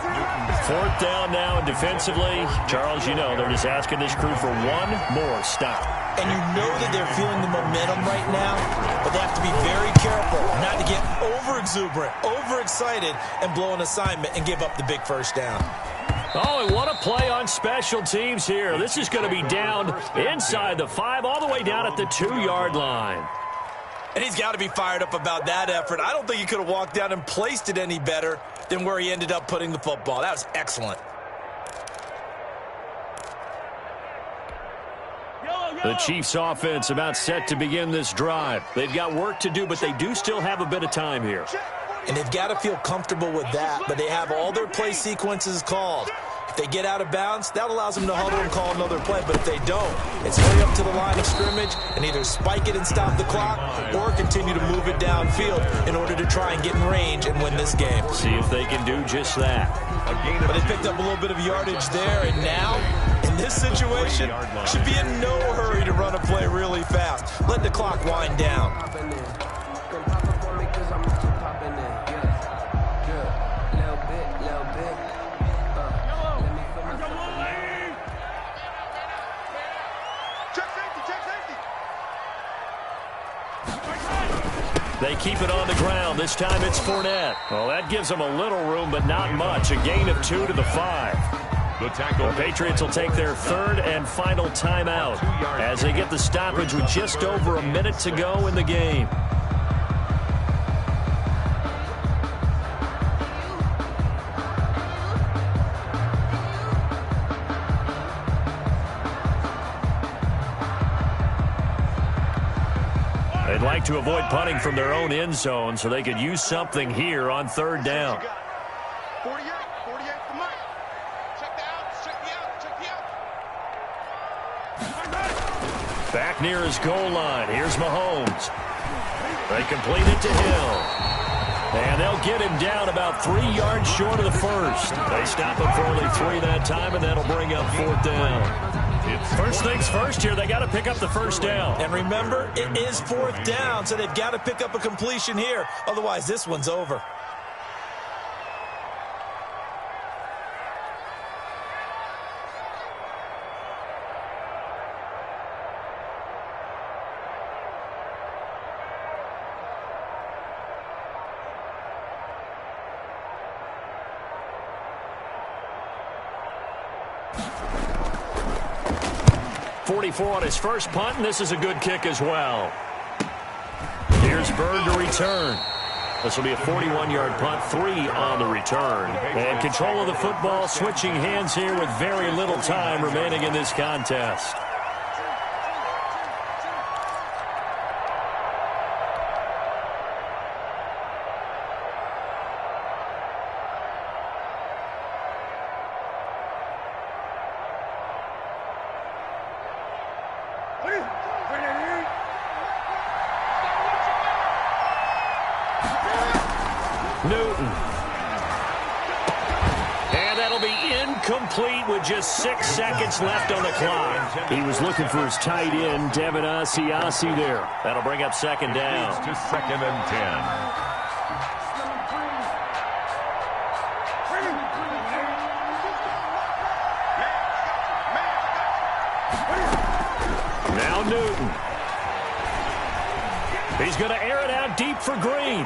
4th down now, and defensively, Charles, you know, they're just asking this crew for one more stop. And you know that they're feeling the momentum right now, but they have to be very careful not to get over-exuberant, over-excited, and blow an assignment and give up the big first down. Oh, and what a play on special teams here. This is going to be down inside the 5, all the way down at the 2-yard line. And he's got to be fired up about that effort. I don't think he could have walked down and placed it any better than where he ended up putting the football. That was excellent. The Chiefs offense about set to begin this drive. They've got work to do, but they do still have a bit of time here. And they've got to feel comfortable with that, but they have all their play sequences called. If they get out of bounds, that allows them to huddle and call another play. But if they don't, it's hurry up to the line of scrimmage and either spike it and stop the clock or continue to move it downfield in order to try and get in range and win this game. See if they can do just that. But they picked up a little bit of yardage there, and now, in this situation, should be in no hurry to run a play really fast. Let the clock wind down. They keep it on the ground. This time it's Fournette. Well, that gives them a little room, but not much. A gain of 2 to the 5. The Patriots will take their 3rd and final timeout as they get the stoppage with just over a minute to go in the game. They'd like to avoid punting from their own end zone so they could use something here on 3rd down. 48 for Mike. Check the outs, check the outs. Back near his goal line. Here's Mahomes. They complete it to Hill. And they'll get him down about 3 yards short of the first. They stop him for only 3 that time, and that'll bring up 4th down. First things first here, they got to pick up the first down. And remember, it is 4th down, so they've got to pick up a completion here. Otherwise, this one's over. On his first punt, and this is a good kick as well. Here's Bird to return. This will be a 41-yard punt, 3 on the return. And control of the football, switching hands here with very little time remaining in this contest. Newton. And that'll be incomplete with just 6 seconds left on the clock. He was looking for his tight end, Devin Asiasi there. That'll bring up 2nd down. To 2nd and 10. Now Newton. He's going to air it out deep for Green.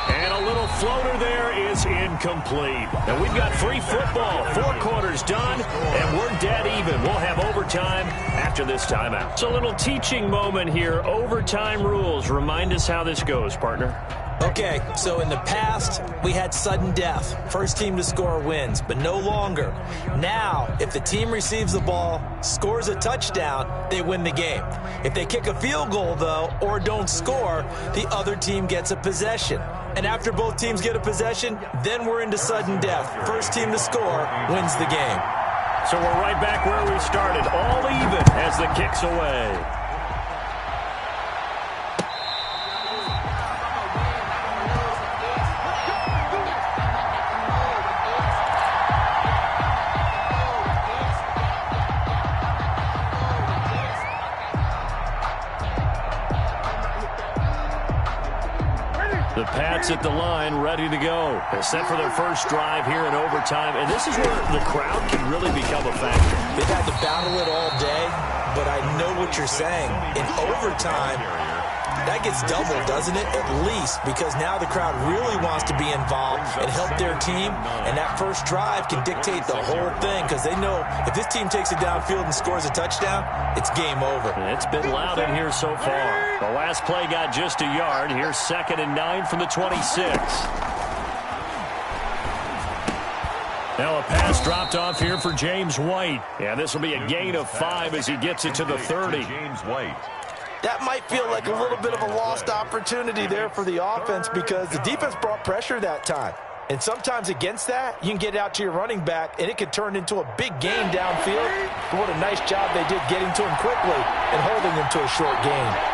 And a little floater there is incomplete. And we've got free football. 4 quarters done, and we're dead even. We'll have overtime after this timeout. It's a little teaching moment here. Overtime rules. Remind us how this goes, partner. Okay, so in the past, we had sudden death. First team to score wins, but no longer. Now, if the team receives the ball, scores a touchdown, they win the game. If they kick a field goal, though, or don't score, the other team gets a possession. And after both teams get a possession, then we're into sudden death. First team to score wins the game. So we're right back where we started, all even as the kick's away. The Pats at the line, ready to go. They're set for their first drive here in overtime, and this is where the crowd can really become a factor. They've had to battle it all day, but I know what you're saying. In overtime, that gets doubled, doesn't it? At least, because now the crowd really wants to be involved and help their team, and that first drive can dictate the whole thing because they know if this team takes it downfield and scores a touchdown, it's game over. It's been loud in here so far. The last play got just a yard. Here's 2nd and 9 from the 26. Now a pass dropped off here for James White. Yeah, this will be a gain of 5 as he gets it to the 30. James White. That might feel like a little bit of a lost opportunity there for the offense because the defense brought pressure that time. And sometimes against that, you can get out to your running back, and it could turn into a big gain downfield. But what a nice job they did getting to him quickly and holding him to a short gain.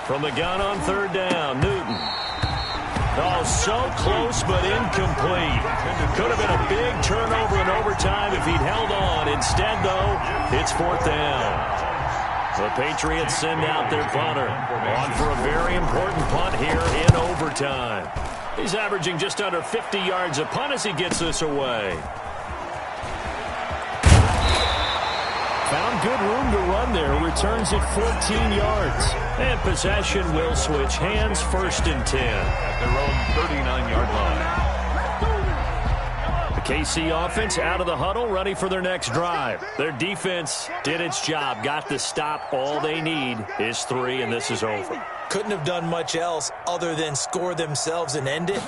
From the gun on 3rd down, Newton. Oh, so close but incomplete. Could have been a big turnover in overtime if he'd held on. Instead, though, it's 4th down. The Patriots send out their punter. On for a very important punt here in overtime. He's averaging just under 50 yards a punt as he gets this away. Found good room to run there. Returns it 14 yards. And possession will switch hands, 1st and 10. At their own 39-yard line. The KC offense out of the huddle, ready for their next drive. Their defense did its job, got the stop. All they need is 3, and this is over. Couldn't have done much else other than score themselves and end it.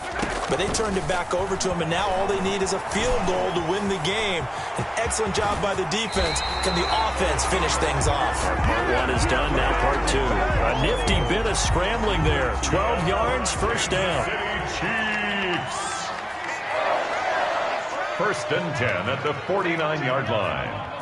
But they turned it back over to them, and now all they need is a field goal to win the game. An excellent job by the defense. Can the offense finish things off? Part 1 is done, now part 2. A nifty bit of scrambling there. 12 yards, 1st down. Chiefs. 1st and 10 at the 49-yard line.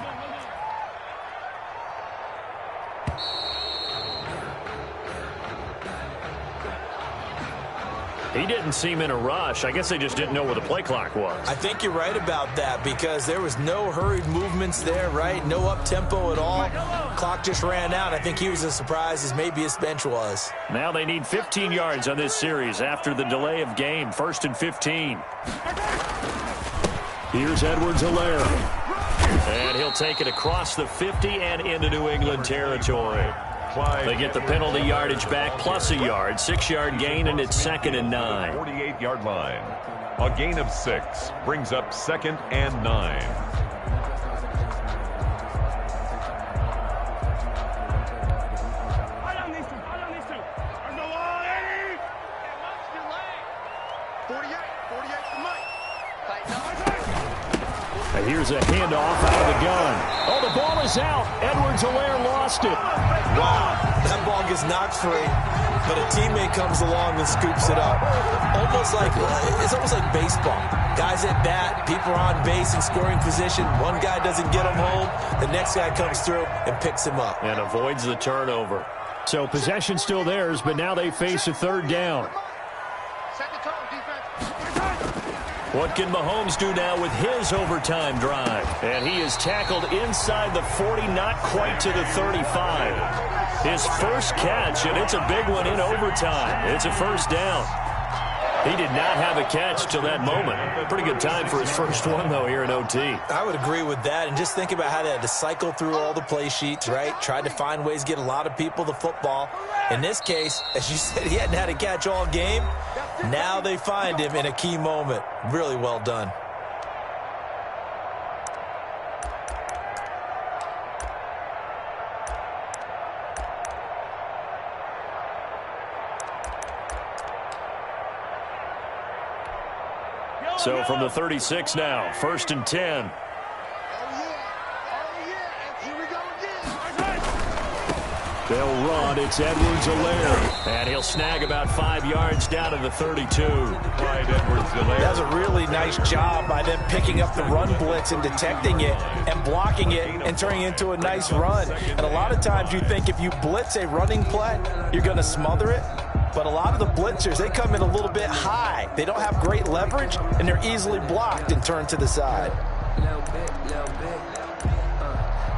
He didn't seem in a rush. I guess they just didn't know where the play clock was. I think you're right about that because there was no hurried movements there, right? No up-tempo at all. Clock just ran out. I think he was as surprised as maybe his bench was. Now they need 15 yards on this series after the delay of game. 1st and 15. Here's Edwards-Helaire. And he'll take it across the 50 and into New England territory. They get the penalty yardage back plus a yard. 6-yard gain, and it's 2nd and 9. 48-yard line. A gain of 6 brings up 2nd and 9. Here's a handoff out of the gun. Oh, the ball is out. Edwards-Helaire lost it. Wow, that ball gets knocked free, but a teammate comes along and scoops it up. It's almost like baseball. Guys at bat, people are on base in scoring position. One guy doesn't get him home. The next guy comes through and picks him up. And avoids the turnover. So possession still theirs, but now they face a 3rd down. What can Mahomes do now with his overtime drive? And he is tackled inside the 40, not quite to the 35. His first catch, and it's a big one in overtime. It's a 1st down. He did not have a catch till that moment. Pretty good time for his first one, though, here in OT. I would agree with that. And just think about how they had to cycle through all the play sheets, right? Tried to find ways to get a lot of people the football. In this case, as you said, he hadn't had a catch all game. Now they find him in a key moment. Really well done. So from the 36 now, 1st and 10. They'll run. It's Edwards-Helaire. And he'll snag about 5 yards down to the 32. Right, Edwards-Helaire. That's a really nice job by them picking up the run blitz and detecting it and blocking it and turning it into a nice run. And a lot of times you think if you blitz a running play, you're going to smother it. But a lot of the blitzers, they come in a little bit high. They don't have great leverage, and they're easily blocked and turned to the side. Little bit.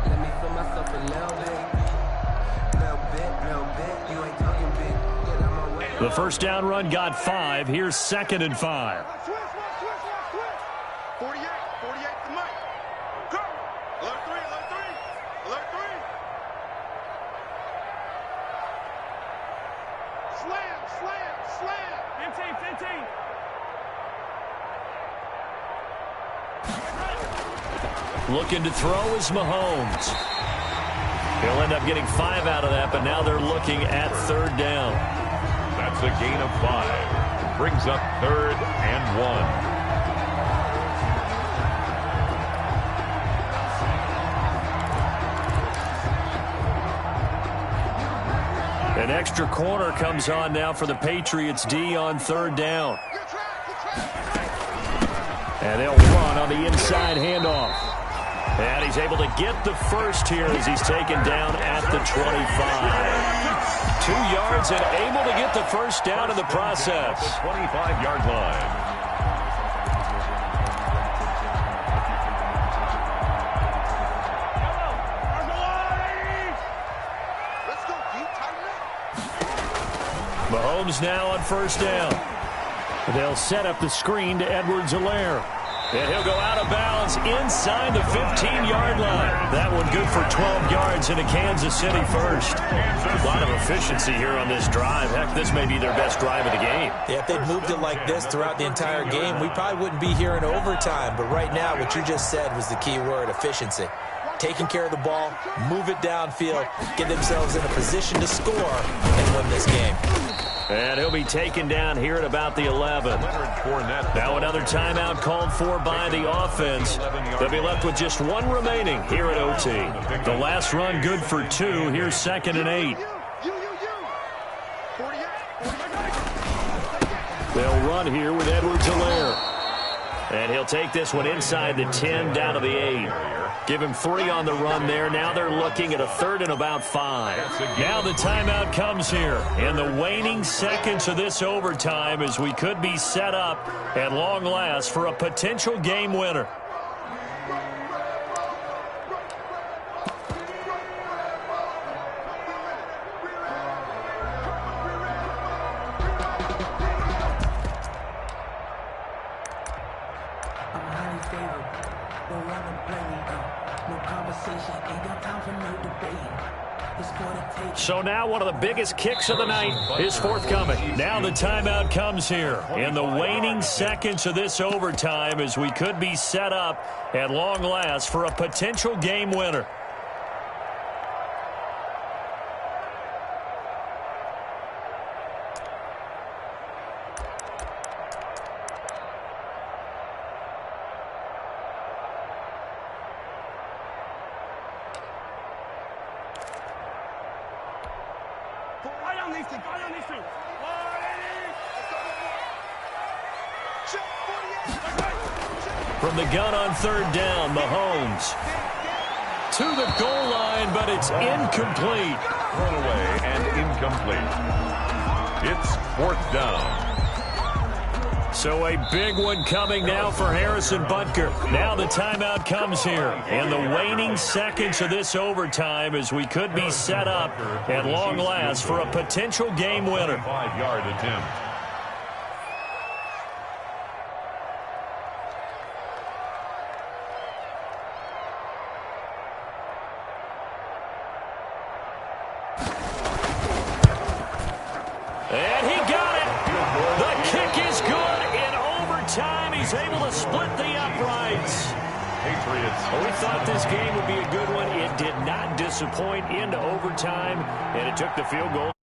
Let me feel myself a little bit. You ain't talking big. Get out my way. The first down run got 5. Here's 2nd and 5. 48 to Mike. Go. Alert 3. Slam. 15. Looking to throw is Mahomes. He'll end up getting 5 out of that, but now they're looking at 3rd down. That's a gain of 5. Brings up 3rd and 1. An extra corner comes on now for the Patriots D on 3rd down. And they'll run on the inside handoff. And he's able to get the first here as he's taken down at the 25. 2 yards and able to get the first down in the process. The 25-yard line. Mahomes now on 1st down. They'll set up the screen to Edwards-Helaire. And he'll go out of bounds inside the 15-yard line. That one good for 12 yards into Kansas City first. A lot of efficiency here on this drive. Heck, this may be their best drive of the game. Yeah, if they'd moved it like this throughout the entire game, we probably wouldn't be here in overtime. But right now, what you just said was the key word, efficiency. Taking care of the ball, move it downfield, get themselves in a position to score, and win this game. And he'll be taken down here at about the 11. Now another timeout called for by the offense. They'll be left with just 1 remaining here at OT. The last run good for 2. Here's 2nd and 8. They'll run here with Edwards-Helaire. And he'll take this one inside the 10 down to the 8. Give him 3 on the run there. Now they're looking at a 3rd and about 5. Now the timeout comes here. In the waning seconds of this overtime as we could be set up at long last for a potential game winner. So now one of the biggest kicks of the night is forthcoming. Now the timeout comes here in the waning seconds of this overtime as we could be set up at long last for a potential game winner. From the gun on 3rd down, Mahomes to the goal line, but it's incomplete. Thrown away and incomplete. It's 4th down. So a big one coming now for Harrison Butker. Now the timeout comes here in the waning seconds of this overtime as we could be set up at long last for a potential game winner. 5-yard attempt. And he got it. The kick is good in overtime. He's able to split the uprights. Patriots. We thought this game would be a good one. It did not disappoint into overtime, and it took the field goal.